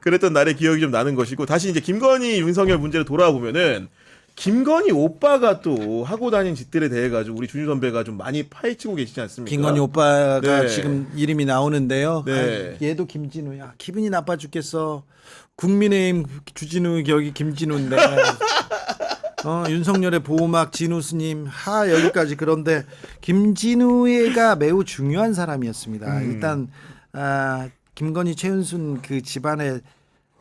그랬던 날의 기억이 좀 나는 것이고 다시 이제 김건희 윤석열 문제로 돌아와 보면은 김건희 오빠가 또 하고 다닌 짓들에 대해 가지고 우리 준유 선배가 좀 많이 파헤치고 계시지 않습니까? 김건희 오빠가 네. 지금 이름이 나오는데요. 네. 아, 얘도 김진우야. 기분이 나빠 죽겠어. 국민의힘 주진우 여기 김진우인데. 윤석열의 보호막 진우 스님 여기까지. 그런데 김진우가 매우 중요한 사람이었습니다. 일단 김건희 최은순 그 집안의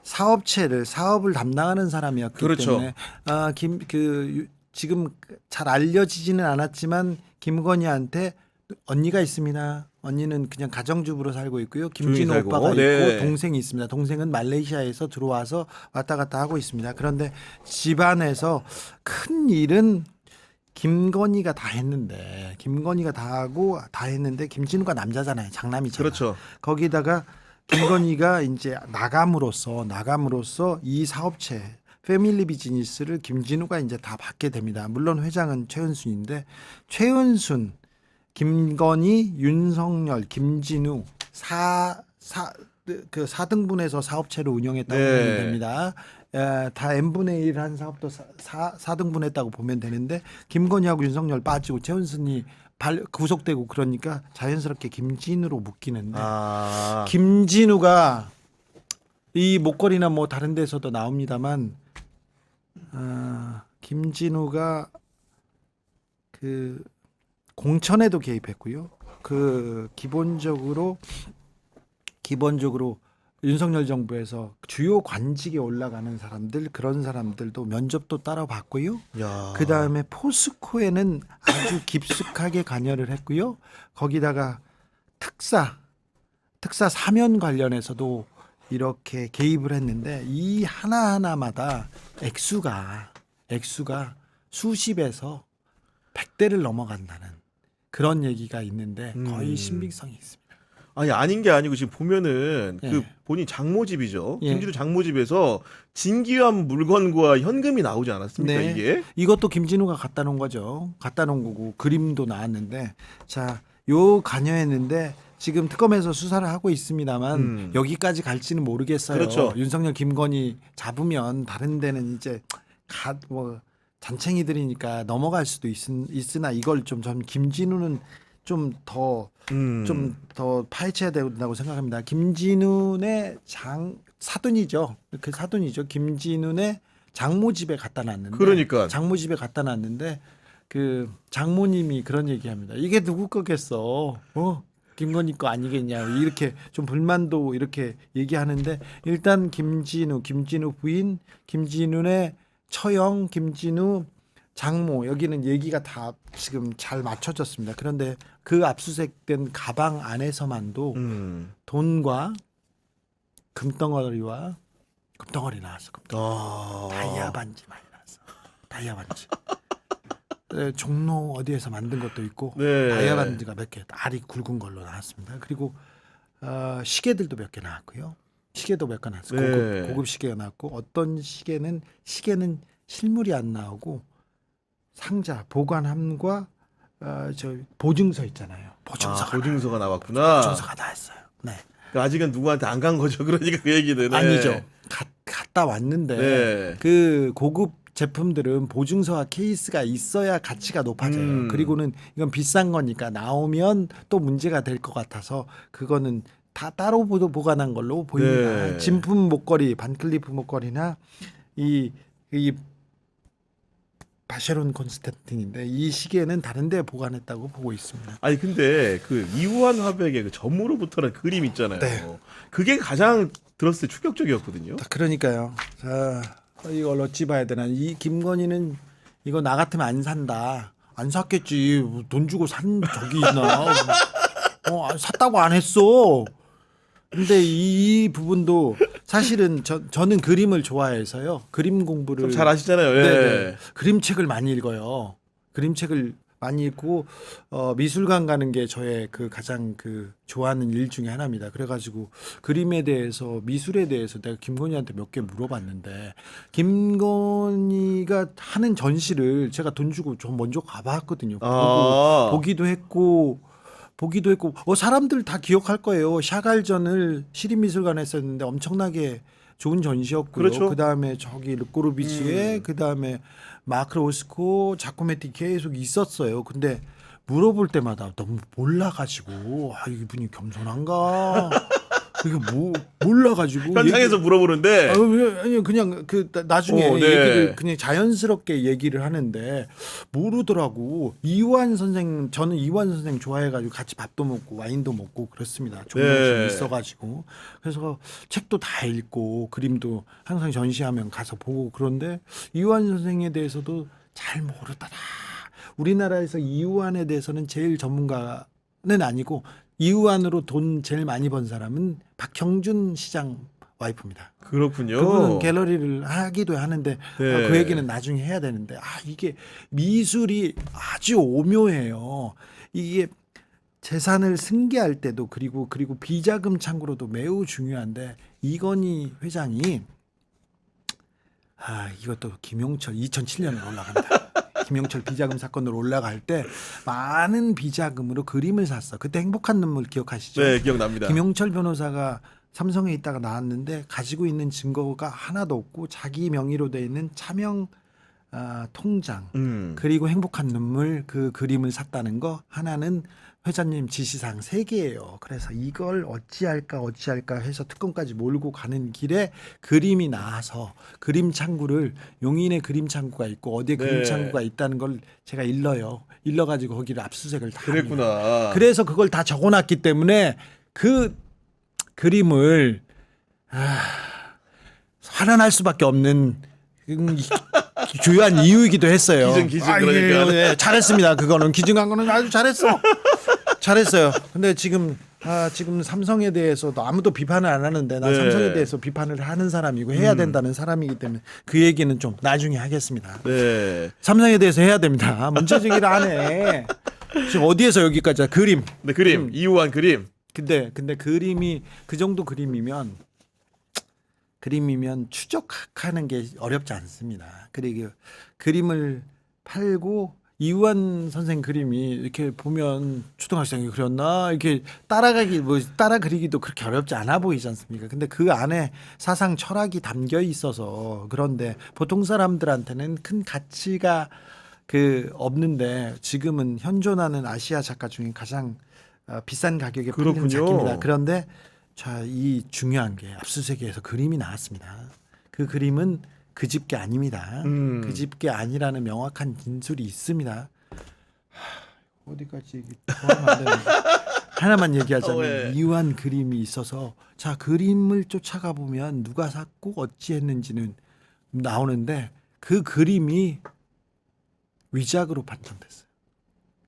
사업을 담당하는 사람이었기 그렇죠. 때문에 지금 잘 알려지지는 않았지만 김건희한테 언니가 있습니다. 언니는 그냥 가정주부로 살고 있고요. 김진우 살고. 오빠가 네. 있고 동생이 있습니다. 동생은 말레이시아에서 들어와서 왔다 갔다 하고 있습니다. 그런데 집안에서 큰 일은 김건희가 다 했는데 김진우가 남자잖아요. 장남이잖아요. 그렇죠. 거기다가 김건희가 이제 나감으로써 이 사업체 패밀리 비즈니스를 김진우가 이제 다 받게 됩니다. 물론 회장은 최은순인데 최은순, 김건희, 윤석열, 김진우 4등분해서 사업체를 운영했다고 네. 보면 됩니다. 다 n분의 1 한 사업도 4등분했다고 보면 되는데 김건희하고 윤석열 빠지고 최은순이 구속되고 그러니까 자연스럽게 김진우로 묶이는데 김진우가 이 목걸이나 뭐 다른 데서도 나옵니다만 김진우가 그 공천에도 개입했고요. 그 기본적으로 윤석열 정부에서 주요 관직에 올라가는 사람들 그런 사람들도 면접도 따라 봤고요. 그 다음에 포스코에는 아주 깊숙하게 관여를 했고요. 거기다가 특사 사면 관련해서도 이렇게 개입을 했는데 이 하나하나마다 액수가 수십에서 100대를 넘어간다는 그런 얘기가 있는데 거의 신빙성이 있습니다. 아닌 게 아니고 지금 보면은 예. 그 본인 장모집이죠. 예. 김진우 장모집에서 진귀한 물건과 현금이 나오지 않았습니까? 네. 이게 이것도 김진우가 갖다 놓은 거죠. 갖다 놓은 거고 그림도 나왔는데 요 관여했는데 지금 특검에서 수사를 하고 있습니다만 여기까지 갈지는 모르겠어요. 그렇죠. 윤석열 김건희 잡으면 다른 데는 이제 잔챙이들이니까 넘어갈 수도 있으나 이걸 전 김진우는 좀 더 파헤쳐야 된다고 생각합니다. 김진우의 사돈이죠. 그 사돈이죠. 김진우의 장모집에 갖다 놨는데. 그러니까. 장모집에 갖다 놨는데 그 장모님이 그런 얘기합니다. 이게 누구 거겠어? 김건희 거 아니겠냐? 이렇게 좀 불만도 이렇게 얘기하는데 일단 김진우 부인, 김진우의 처형, 김진우 장모 여기는 얘기가 다 지금 잘 맞춰졌습니다. 그런데 그 압수수색된 가방 안에서만도 돈과 금덩어리 나왔어. 다이아 반지 많이 나왔어. 다이아 반지. 종로 어디에서 만든 것도 있고 네. 다이아 반지가 몇 개, 알이 굵은 걸로 나왔습니다. 그리고 시계들도 몇 개 나왔고요. 시계도 몇 개 나왔어요. 네. 고급 시계가 나왔고 어떤 시계는 실물이 안 나오고 상자 보관함과 보증서 있잖아요. 보증서가 나왔구나. 보증서가 나왔어요. 네. 그러니까 아직은 누구한테 안 간 거죠. 그러니까 그 얘기는 네. 아니죠. 갔다 왔는데 네. 그 고급 제품들은 보증서와 케이스가 있어야 가치가 높아져요. 그리고는 이건 비싼 거니까 나오면 또 문제가 될 것 같아서 그거는 다 따로 보관한 걸로 보입니다. 네. 진품 목걸이, 반클리프 목걸이나 이 바쉐론 콘스탄틴인데 이 시계는 다른 데 보관했다고 보고 있습니다. 아니 근데 그 이우한 화백의 그 점으로부터라는 그림 있잖아요. 네. 그게 가장 들었을 때 충격적이었거든요. 그러니까요. 자, 이걸 어찌 봐야 되나? 이 김건희는 이거 나 같으면 안 산다. 안 샀겠지. 돈 주고 산 적이 있나? 샀다고 안 했어. 근데 이 부분도 사실은 저는 그림을 좋아해서요. 그림 공부를 잘 아시잖아요. 예. 네. 그림책을 많이 읽어요. 그림책을 많이 읽고 미술관 가는 게 저의 그 가장 그 좋아하는 일 중에 하나입니다. 그래가지고 그림에 대해서 미술에 대해서 내가 김건희한테 몇 개 물어봤는데 김건희가 하는 전시를 제가 돈 주고 좀 먼저 가봤거든요. 보기도 했고 사람들 다 기억할 거예요. 샤갈전을 시립미술관에 했었는데 엄청나게 좋은 전시였고요. 그렇죠. 그다음에 저기 르꼬르비치에 그다음에 마크 로스코, 자코메티 계속 있었어요. 근데 물어볼 때마다 너무 몰라가지고 이분이 겸손한가? 이게 뭐 몰라가지고 현장에서 물어보는데 아니 그냥 그 나중에 네. 얘기를 그냥 자연스럽게 얘기를 하는데 모르더라고. 이완 선생 저는 이완 선생 좋아해가지고 같이 밥도 먹고 와인도 먹고 그렇습니다. 존경심 네. 있어가지고 그래서 책도 다 읽고 그림도 항상 전시하면 가서 보고 그런데 이완 선생에 대해서도 잘 모르더라. 우리나라에서 이완에 대해서는 제일 전문가는 아니고 이완으로 돈 제일 많이 번 사람은 박형준 시장 와이프입니다. 그렇군요. 그분은 갤러리를 하기도 하는데 네. 그 얘기는 나중에 해야 되는데 이게 미술이 아주 오묘해요. 이게 재산을 승계할 때도 그리고 비자금 창구로도 매우 중요한데 이건희 회장이 이것도 김용철 2007년으로 올라갑니다. 김용철 비자금 사건으로 올라갈 때 많은 비자금으로 그림을 샀어. 그때 행복한 눈물 기억하시죠? 네, 기억납니다. 김용철 변호사가 삼성에 있다가 나왔는데 가지고 있는 증거가 하나도 없고 자기 명의로 되어 있는 차명 통장 그리고 행복한 눈물 그 그림을 샀다는 거 하나는 회장님 지시사항 3개예요. 그래서 이걸 어찌할까 해서 특검까지 몰고 가는 길에 그림이 나와서 그림 창구를 용인에 그림 창구가 있고 어디에 네. 그림 창구가 있다는 걸 제가 일러가지고 거기를 압수수색을 다 그랬구나. 합니다. 그래서 그걸 다 적어놨기 때문에 그 그림을 환원할 수밖에 없는 주요한 이유이기도 했어요. 기증 그러니까. 예, 잘했습니다. 그거는 기증한 거는 아주 잘했어요. 근데 지금 삼성에 대해서도 아무도 비판을 안 하는데 나 네. 삼성에 대해서 비판을 하는 사람이고 해야 된다는 사람이기 때문에 그 얘기는 좀 나중에 하겠습니다. 네. 삼성에 대해서 해야 됩니다. 문제 제기를 안 해. 지금 어디에서 여기까지 그림. 네, 그림. 이우환 그림. 근데 그림이 그 정도 그림이면 추적하는 게 어렵지 않습니다. 그리고 그림을 팔고 이우환 선생 그림이 이렇게 보면 초등학생이 그렸나 이렇게 따라 그리기도 그렇게 어렵지 않아 보이지 않습니까? 근데 그 안에 사상 철학이 담겨 있어서 그런데 보통 사람들한테는 큰 가치가 없는데 지금은 현존하는 아시아 작가 중에 가장 비싼 가격에 팔리는 그렇군요. 작품입니다. 그런데 이 중요한 게 압수수색에서 그림이 나왔습니다. 그 그림은 그 집 게 아닙니다. 그 집 게 아니라는 명확한 진술이 있습니다. 어디까지 얘기하면 안 되는데 하나만 얘기하자면 네. 이유한 그림이 있어서 그림을 쫓아가 보면 누가 샀고 어찌했는지는 나오는데 그 그림이 위작으로 판정됐어요.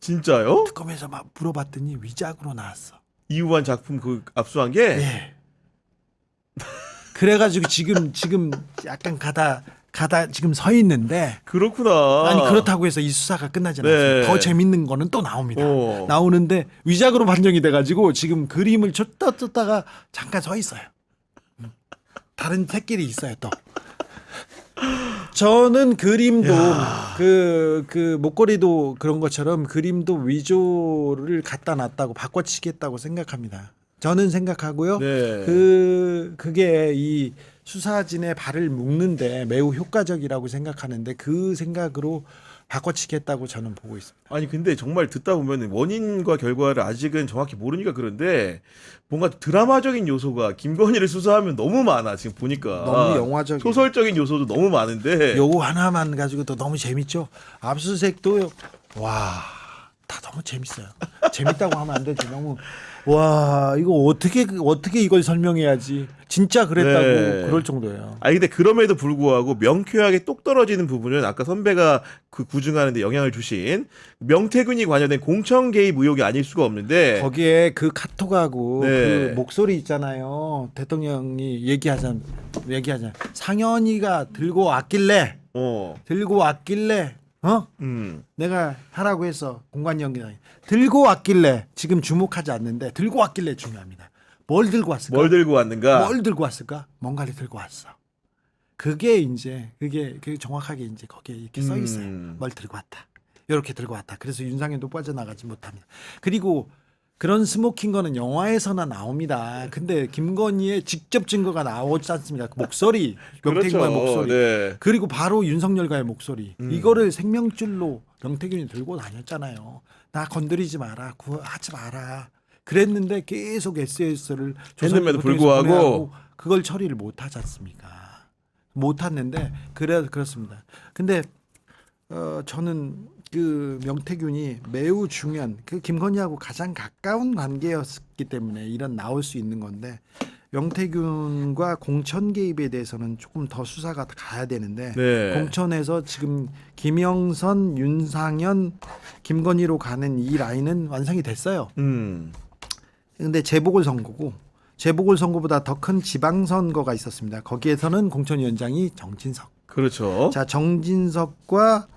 진짜요? 특검에서 막 물어봤더니 위작으로 나왔어. 이우환 작품 압수한 게? 예. 그래가지고 지금 약간 가다 지금 서 있는데 그렇구나. 아니 그렇다고 해서 이 수사가 끝나지 네. 않습니다. 더 재밌는 거는 또 나옵니다. 나오는데 위작으로 판정이 돼가지고 지금 그림을 쫓다가 잠깐 서 있어요. 다른 새끼리 있어요 또. 저는 그림도 그 목걸이도 그런 것처럼 그림도 위조를 갖다 놨다고 바꿔치기했다고 생각합니다. 저는 생각하고요. 네. 그게 이 수사진의 발을 묶는데 매우 효과적이라고 생각하는데 그 생각으로 바꿔치기했다고 저는 보고 있습니다. 아니 근데 정말 듣다 보면 원인과 결과를 아직은 정확히 모르니까 그런데 뭔가 드라마적인 요소가 김건희를 수사하면 너무 많아 지금 보니까. 너무 영화적인 소설적인 요소도 너무 많은데. 요거 하나만 가지고도 너무 재밌죠. 압수수색도 다 너무 재밌어요. 재밌다고 하면 안 되지. 너무 이거 어떻게 이걸 설명해야지. 진짜 그랬다고 네. 그럴 정도예요. 아니 근데 그럼에도 불구하고 명쾌하게 똑 떨어지는 부분은 아까 선배가 그 구증하는데 영향을 주신 명태균이 관여된 공천 개입 의혹이 아닐 수가 없는데 거기에 그 카톡하고 네. 그 목소리 있잖아요. 대통령이 얘기하자 상현이가 들고 왔길래 내가 하라고 해서 공관연기장 들고 왔길래 지금 주목하지 않는데 들고 왔길래 중요합니다. 뭘 들고 왔을까? 뭘 들고 왔는가? 뭘 들고 왔을까? 뭔가를 들고 왔어. 그게 정확하게 이제 거기에 이렇게 써 있어요. 뭘 들고 왔다. 이렇게 들고 왔다. 그래서 윤상현도 빠져나가지 못합니다. 그리고 그런 스모킹 거는 영화에서나 나옵니다. 근데 김건희의 직접 증거가 나오지 않습니까? 그 목소리, 명태균의 목소리, 네. 그리고 바로 윤석열과의 목소리. 이거를 생명줄로 명태균이 들고 다녔잖아요. 나 건드리지 마라, 하지 마라. 그랬는데 계속 SS를 했는데도 불구하고 그걸 처리를 못하지 않습니까? 못했는데 그렇습니다. 근데 저는 그 명태균이 매우 중요한 그 김건희하고 가장 가까운 관계였기 때문에 이런 나올 수 있는 건데 명태균과 공천 개입에 대해서는 조금 더 수사가 가야 되는데 네. 공천에서 지금 김영선, 윤상현, 김건희로 가는 이 라인은 완성이 됐어요. 근데 재보궐선거고 재보궐선거보다 더 큰 지방선거가 있었습니다. 거기에서는 공천위원장이 정진석. 그렇죠. 자, 정진석과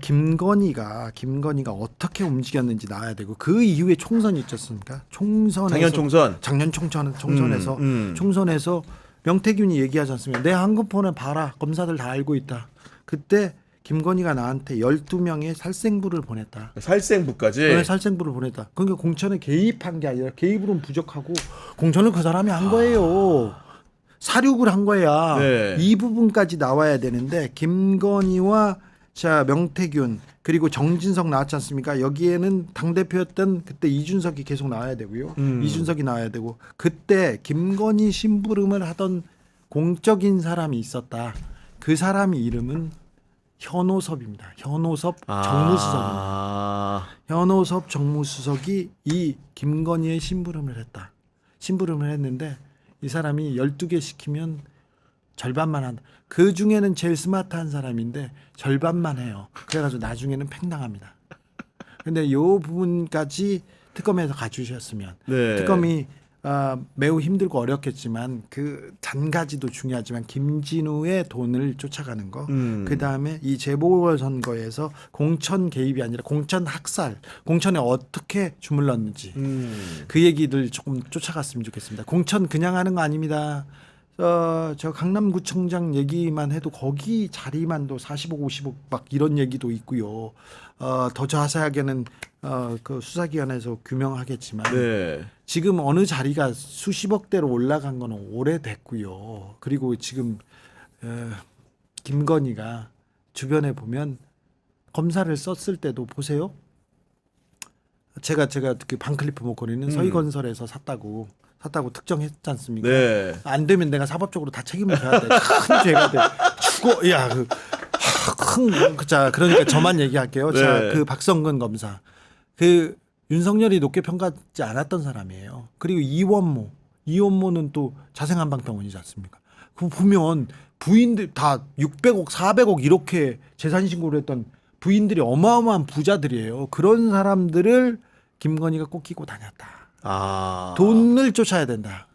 김건희가 어떻게 움직였는지 나와야 되고 그 이후에 총선이 있지 않습니까? 작년 총선에서 명태균이 얘기하지 않습니까? 내 한국폰에 봐라. 검사들 다 알고 있다. 그때 김건희가 나한테 12명의 살생부를 보냈다. 살생부까지? 네, 살생부를 보냈다. 그러니까 공천에 개입한 게 아니라 개입으로는 부족하고 공천을 그 사람이 한 거예요. 사륙을 한 거야. 네. 이 부분까지 나와야 되는데 김건희와 명태균 그리고 정진석 나왔지 않습니까? 여기에는 당대표였던 그때 이준석이 계속 나와야 되고요. 이준석이 나와야 되고 그때 김건희 심부름을 하던 공적인 사람이 있었다. 그 사람의 이름은 현오섭입니다. 현오섭 정무수석입니다. 현오섭 정무수석이 이 김건희의 심부름을 했다. 심부름을 했는데 이 사람이 12개 시키면 절반만 한다. 그 중에는 제일 스마트한 사람인데 절반만 해요. 그래가지고 나중에는 팽당합니다. 근데 이 부분까지 특검에서 가주셨으면 네. 특검이 매우 힘들고 어렵겠지만 그 잔가지도 중요하지만 김진우의 돈을 쫓아가는 거, 그 다음에 이 재보궐선거에서 공천 개입이 아니라 공천 학살, 공천에 어떻게 주물렀는지 그 얘기들 조금 쫓아갔으면 좋겠습니다. 공천 그냥 하는 거 아닙니다. 저 강남구청장 얘기만 해도 거기 자리만도 40억, 50억 막 이런 얘기도 있고요. 더 자세하게는 그 수사기관에서 규명하겠지만 네. 지금 어느 자리가 수십억대로 올라간 거는 오래됐고요. 그리고 지금 김건희가 주변에 보면 검사를 썼을 때도 보세요. 제가 그 반클리프 목걸이는 서희건설에서 샀다고 특정했지 않습니까? 네. 안 되면 내가 사법적으로 다 책임을 져야 돼. 큰 죄가 돼. 죽어. 야, 자, 그러니까 저만 얘기할게요. 네. 자, 그 박성근 검사. 그 윤석열이 높게 평가하지 않았던 사람이에요. 그리고 이원모는 또 자생한방병원이지 않습니까? 그 보면 부인들 다 600억, 400억 이렇게 재산 신고를 했던 부인들이 어마어마한 부자들이에요. 그런 사람들을 김건희가 꼭 끼고 다녔다. 돈을 쫓아야 된다.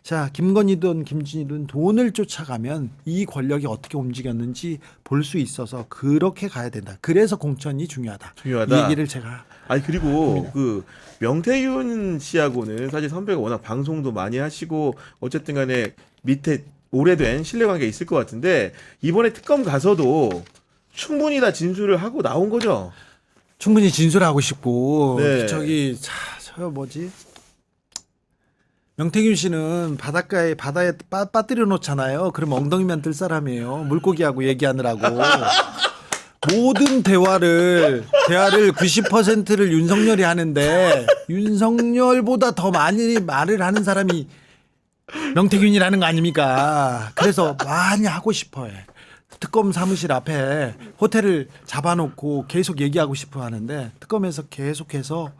자, 김건희든 김진희든 돈을 쫓아가면 이 권력이 어떻게 움직였는지 볼 수 있어서 그렇게 가야 된다. 그래서 공천이 중요하다. 이 얘기를 제가 그리고 그 명태균 씨하고는 사실 선배가 워낙 방송도 많이 하시고 어쨌든 간에 밑에 오래된 신뢰관계가 있을 것 같은데 이번에 특검 가서도 충분히 다 진술을 하고 나온 거죠? 충분히 진술하고 싶고 네. 저 뭐지? 명태균 씨는 바다에 빠뜨려 놓잖아요. 그럼 엉덩이만 뜰 사람이에요. 물고기하고 얘기하느라고. 모든 대화를 90%를 윤석열이 하는데 윤석열보다 더 많이 말을 하는 사람이 명태균이라는 거 아닙니까? 그래서 많이 하고 싶어해. 특검 사무실 앞에 호텔을 잡아놓고 계속 얘기하고 싶어 하는데 특검에서 계속해서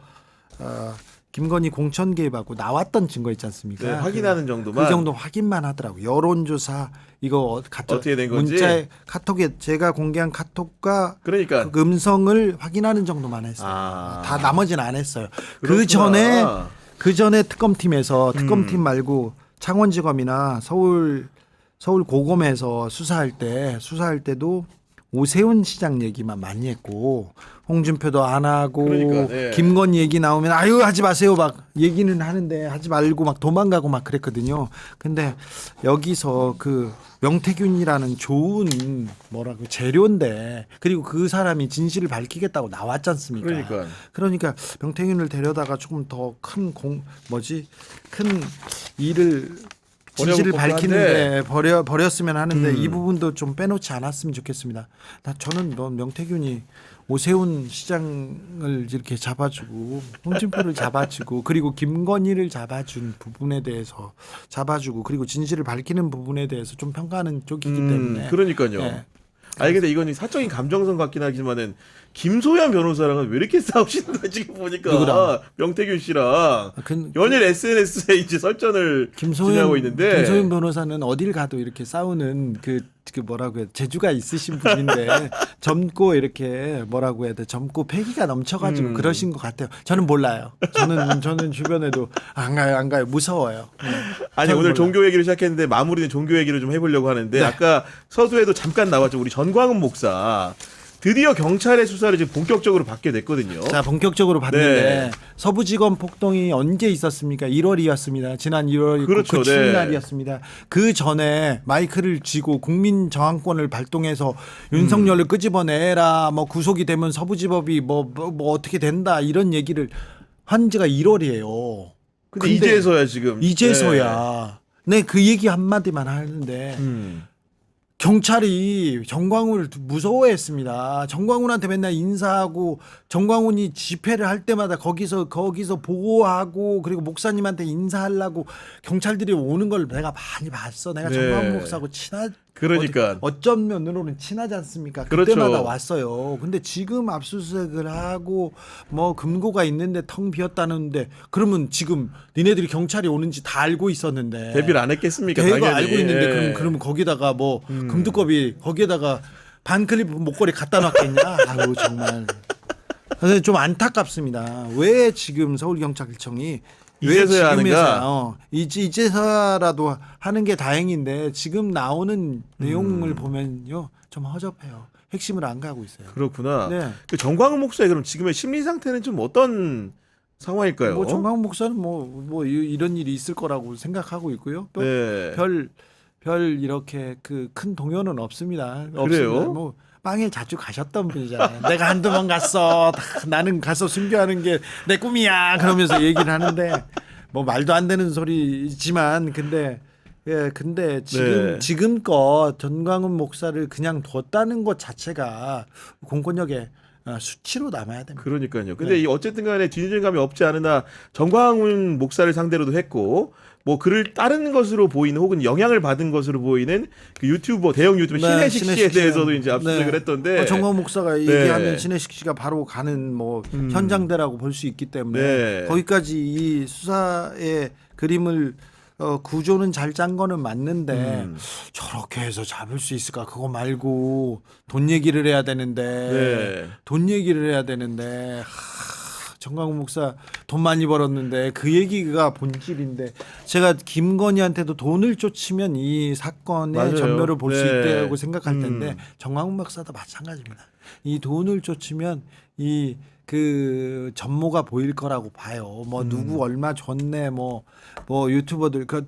김건희 공천 개입하고 나왔던 증거 있지 않습니까? 네, 확인하는 정도만. 그 정도 확인만 하더라고. 여론조사 이거 어떻게 된 건지. 문자에 카톡에 제가 공개한 카톡과 그러니까 그 음성을 확인하는 정도만 했어요. 다 나머지는 안 했어요. 그 전에 특검팀에서 특검팀 말고 창원지검이나 서울 고검에서 수사할 때도 오세훈 시장 얘기만 많이 했고 홍준표도 안 하고 그러니까, 네. 김건희 얘기 나오면 아유 하지 마세요 막 얘기는 하는데 하지 말고 막 도망가고 막 그랬거든요. 근데 여기서 그 명태균이라는 좋은 뭐라고 재료인데 그리고 그 사람이 진실을 밝히겠다고 나왔지 않습니까? 그러니까 명태균을 데려다가 조금 더 큰 큰 일을 진실을 밝히는데 버렸으면 하는데 이 부분도 좀 빼놓지 않았으면 좋겠습니다. 저는 명태균이 오세훈 시장을 이렇게 잡아주고 홍준표를 잡아주고 그리고 김건희를 잡아준 부분에 대해서 잡아주고 그리고 진실을 밝히는 부분에 대해서 좀 평가하는 쪽이기 때문에 그러니까요. 네. 아니 근데 이건 사적인 감정선 같긴 하지만은 김소연 변호사랑은 왜 이렇게 싸우시는 거야 지금 보니까. 누구랑? 명태균 씨랑 연일 SNS에 이제 설전을 진행하고 있는데 김소연 변호사는 어딜 가도 이렇게 싸우는 그 뭐라고 해야 재주가 있으신 분인데 젊고 이렇게 뭐라고 해야 돼 젊고 패기가 넘쳐가지고 그러신 것 같아요. 저는 몰라요. 저는 주변에도 안 가요 무서워요. 아니 오늘 몰라요. 종교 얘기를 시작했는데 마무리는 종교 얘기를 좀 해보려고 하는데 네. 아까 서두에도 잠깐 나왔죠. 우리 전광훈 목사 드디어 경찰의 수사를 지금 본격적으로 받게 됐거든요. 자, 본격적으로 봤는데 네. 서부지검 폭동이 언제 있었습니까? 1월이었습니다. 지난 1월 그렇죠. 그 추운 네. 날이었습니다. 그 전에 마이크를 쥐고 국민 저항권을 발동해서 윤석열을 끄집어내라, 뭐 구속이 되면 서부지법이 뭐 어떻게 된다 이런 얘기를 한 지가 1월이에요. 근데 이제서야 지금. 이제서야. 네, 그 얘기 한마디만 하는데. 경찰이 정광훈을 무서워했습니다. 정광훈한테 맨날 인사하고 정광훈이 집회를 할 때마다 거기서 보호하고 그리고 목사님한테 인사하려고 경찰들이 오는 걸 내가 많이 봤어. 내가 네. 정광훈 목사하고 그러니까 어쩐 면으로는 친하지 않습니까? 그렇죠. 그때마다 왔어요. 근데 지금 압수수색을 하고 뭐 금고가 있는데 텅 비었다는데 그러면 지금 니네들이 경찰이 오는지 다 알고 있었는데 대비를 안 했겠습니까? 대가 당연히. 알고 있는데 예. 그럼 거기다가 뭐 금두꺼비 거기에다가 반클립 목걸이 갖다 놨겠냐? 아유 정말. 그래서 좀 안타깝습니다. 왜 지금 서울경찰청이 이제서야 하는가? 이제서라도 하는 게 다행인데 지금 나오는 내용을 보면요 좀 허접해요. 핵심을 안 가고 있어요. 그렇구나. 네. 그 정광훈 목사의 그럼 지금의 심리 상태는 좀 어떤 상황일까요? 뭐 정광훈 목사는 뭐 이런 일이 있을 거라고 생각하고 있고요. 또 네. 별 이렇게 그 큰 동요는 없습니다. 그래요? 뭐 빵에 자주 가셨던 분이잖아요. 내가 한두 번 갔어. 나는 가서 순교하는 게 내 꿈이야. 그러면서 얘기를 하는데 뭐 말도 안 되는 소리지만 근데 지금껏 전광훈 목사를 그냥 뒀다는 것 자체가 공권력의 수치로 남아야 됩니다. 그러니까요. 근데 이 어쨌든 간에 뒤늦은 감이 없지 않으나 정광훈 목사를 상대로도 했고 뭐 그를 따르는 것으로 보이는 혹은 영향을 받은 것으로 보이는 그 유튜버 대형 유튜버 신혜식 씨에 대해서도 이제 압수수색을 했던데 정광훈 목사가 얘기하면 신혜식 씨가 바로 가는 뭐 현장대라고 볼 수 있기 때문에 거기까지 이 수사의 그림을 구조는 잘 짠 거는 맞는데 저렇게 해서 잡을 수 있을까? 그거 말고 돈 얘기를 해야 되는데 정광훈 목사 돈 많이 벌었는데 그 얘기가 본질인데 제가 김건희한테도 돈을 쫓으면 이 사건의 맞아요. 전멸을 볼 수 있다고 생각할 텐데 정광훈 목사도 마찬가지입니다. 이 돈을 쫓으면 이 그 전모가 보일 거라고 봐요. 뭐 누구 얼마 줬네 뭐 유튜버들 그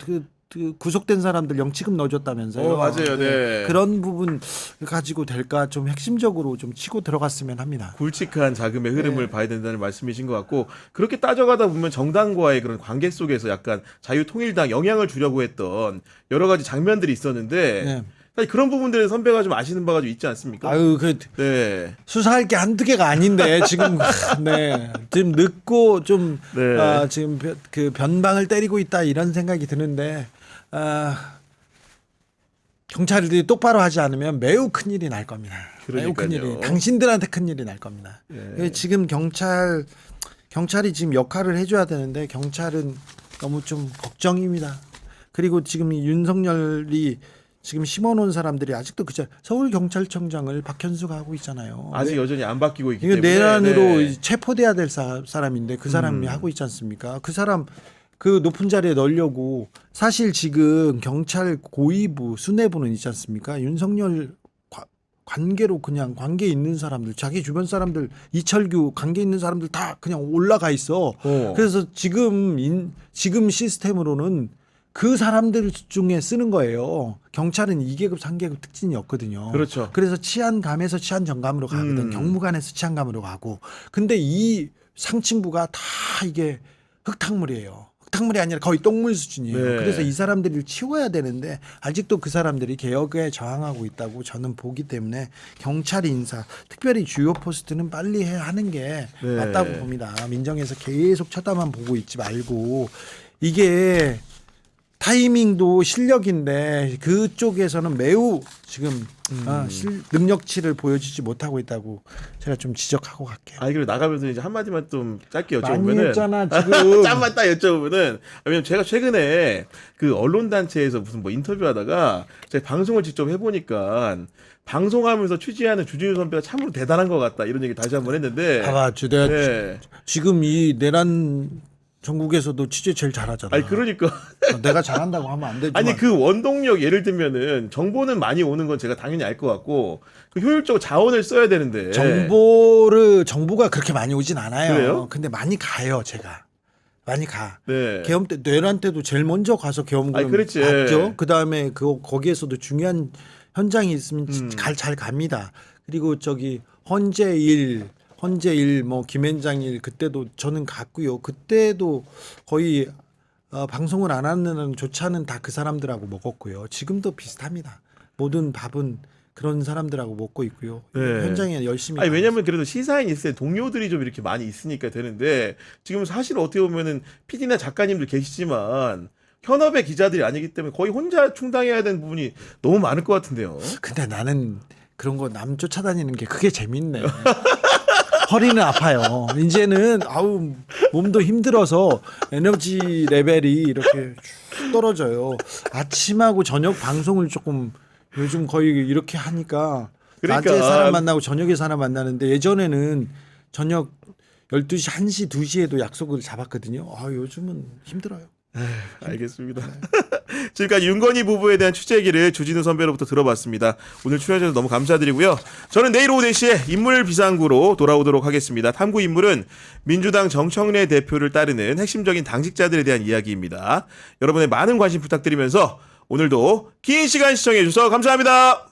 구속된 사람들 영치금 넣어줬다면서요. 맞아요. 네. 그런 부분 가지고 될까 좀 핵심적으로 좀 치고 들어갔으면 합니다. 굵직한 자금의 흐름을 봐야 된다는 말씀이신 것 같고 그렇게 따져가다 보면 정당과의 그런 관계 속에서 약간 자유통일당 영향을 주려고 했던 여러 가지 장면들이 있었는데 사실 그런 부분들은 선배가 좀 아시는 바가 좀 있지 않습니까? 아유 네. 수사할 게 한두 개가 아닌데 지금 지금 늦고 좀 지금 그 변방을 때리고 있다 이런 생각이 드는데 경찰들이 똑바로 하지 않으면 매우 큰 일이 날 겁니다. 매우 큰 일이 당신들한테 큰 일이 날 겁니다. 지금 경찰이 지금 역할을 해줘야 되는데 경찰은 너무 좀 걱정입니다. 그리고 지금 윤석열이 지금 심어놓은 사람들이 아직도 서울경찰청장을 박현수가 하고 있잖아요. 아직 여전히 안 바뀌고 있기 이거 때문에 내란으로 체포돼야 될 사람인데 그 사람이 하고 있지 않습니까? 그 사람 그 높은 자리에 넣으려고 사실 지금 경찰 고위부 수뇌부는 있지 않습니까? 윤석열 관계로 그냥 관계 있는 사람들, 자기 주변 사람들, 이철규 관계 있는 사람들 다 그냥 올라가 있어. 그래서 지금 시스템으로는 그 사람들 중에 쓰는 거예요. 경찰은 2계급, 3계급 특징이 없거든요. 그렇죠. 그래서 치안감에서 치안정감으로 가거든. 경무관에서 치안감으로 가고. 근데 이 상층부가 다 이게 흙탕물이에요. 흙탕물이 아니라 거의 똥물 수준이에요. 네. 그래서 이 사람들을 치워야 되는데 아직도 그 사람들이 개혁에 저항하고 있다고 저는 보기 때문에 경찰 인사, 특별히 주요 포스트는 빨리 해야 하는 게 네. 맞다고 봅니다. 민정에서 계속 쳐다만 보고 있지 말고 이게 타이밍도 실력인데 그쪽에서는 매우 지금 능력치를 보여주지 못하고 있다고 제가 좀 지적하고 갈게요. 아니 그리고 나가면서 이제 한마디만 좀 짧게 많이 여쭤보면은 했잖아 지금. 짬만 딱 여쭤보면은 왜냐면 제가 최근에 그 언론 단체에서 무슨 뭐 인터뷰하다가 제가 방송을 직접 해보니까 방송하면서 취재하는 주진우 선배가 참으로 대단한 것 같다 이런 얘기 다시 한번 했는데 봐봐 주대 네. 지금 이 내란 전국에서도 취재 제일 잘하잖아. 아니 그러니까 내가 잘한다고 하면 안 되지만. 아니 그 원동력 예를 들면은 정보는 많이 오는 건 제가 당연히 알 것 같고 그 효율적으로 자원을 써야 되는데 정보가 그렇게 많이 오진 않아요. 그래요? 근데 많이 가요, 제가. 많이 가. 네. 계엄 때 내란 때도 제일 먼저 가서 계엄군 아니, 그랬지. 봤죠. 그다음에 거기에서도 중요한 현장이 있으면 잘 갑니다. 그리고 저기 헌재일 뭐 김현장일 그때도 저는 갔고요. 그때도 거의 방송을 안 하는 조차는 다 그 사람들하고 먹었고요. 지금도 비슷합니다. 모든 밥은 그런 사람들하고 먹고 있고요. 네. 현장에 열심히. 아니 왜냐면 그래도 시사인 있을 때 동료들이 좀 이렇게 많이 있으니까 되는데 지금 사실 어떻게 보면은 PD나 작가님들 계시지만 현업의 기자들이 아니기 때문에 거의 혼자 충당해야 되는 부분이 너무 많을 것 같은데요. 근데 나는 그런 거 남 쫓아다니는 게 그게 재밌네. 허리는 아파요. 이제는 몸도 힘들어서 에너지 레벨이 이렇게 쭉 떨어져요. 아침하고 저녁 방송을 조금 요즘 거의 이렇게 하니까 그러니까. 낮에 사람 만나고 저녁에 사람 만나는데 예전에는 저녁 12시, 1시, 2시에도 약속을 잡았거든요. 요즘은 힘들어요. 알겠습니다. 지금까지 윤건희 부부에 대한 취재 얘기를 주진우 선배로부터 들어봤습니다. 오늘 출연해주셔서 너무 감사드리고요. 저는 내일 오후 4시에 인물 비상구로 돌아오도록 하겠습니다. 탐구 인물은 민주당 정청래 대표를 따르는 핵심적인 당직자들에 대한 이야기입니다. 여러분의 많은 관심 부탁드리면서 오늘도 긴 시간 시청해주셔서 감사합니다.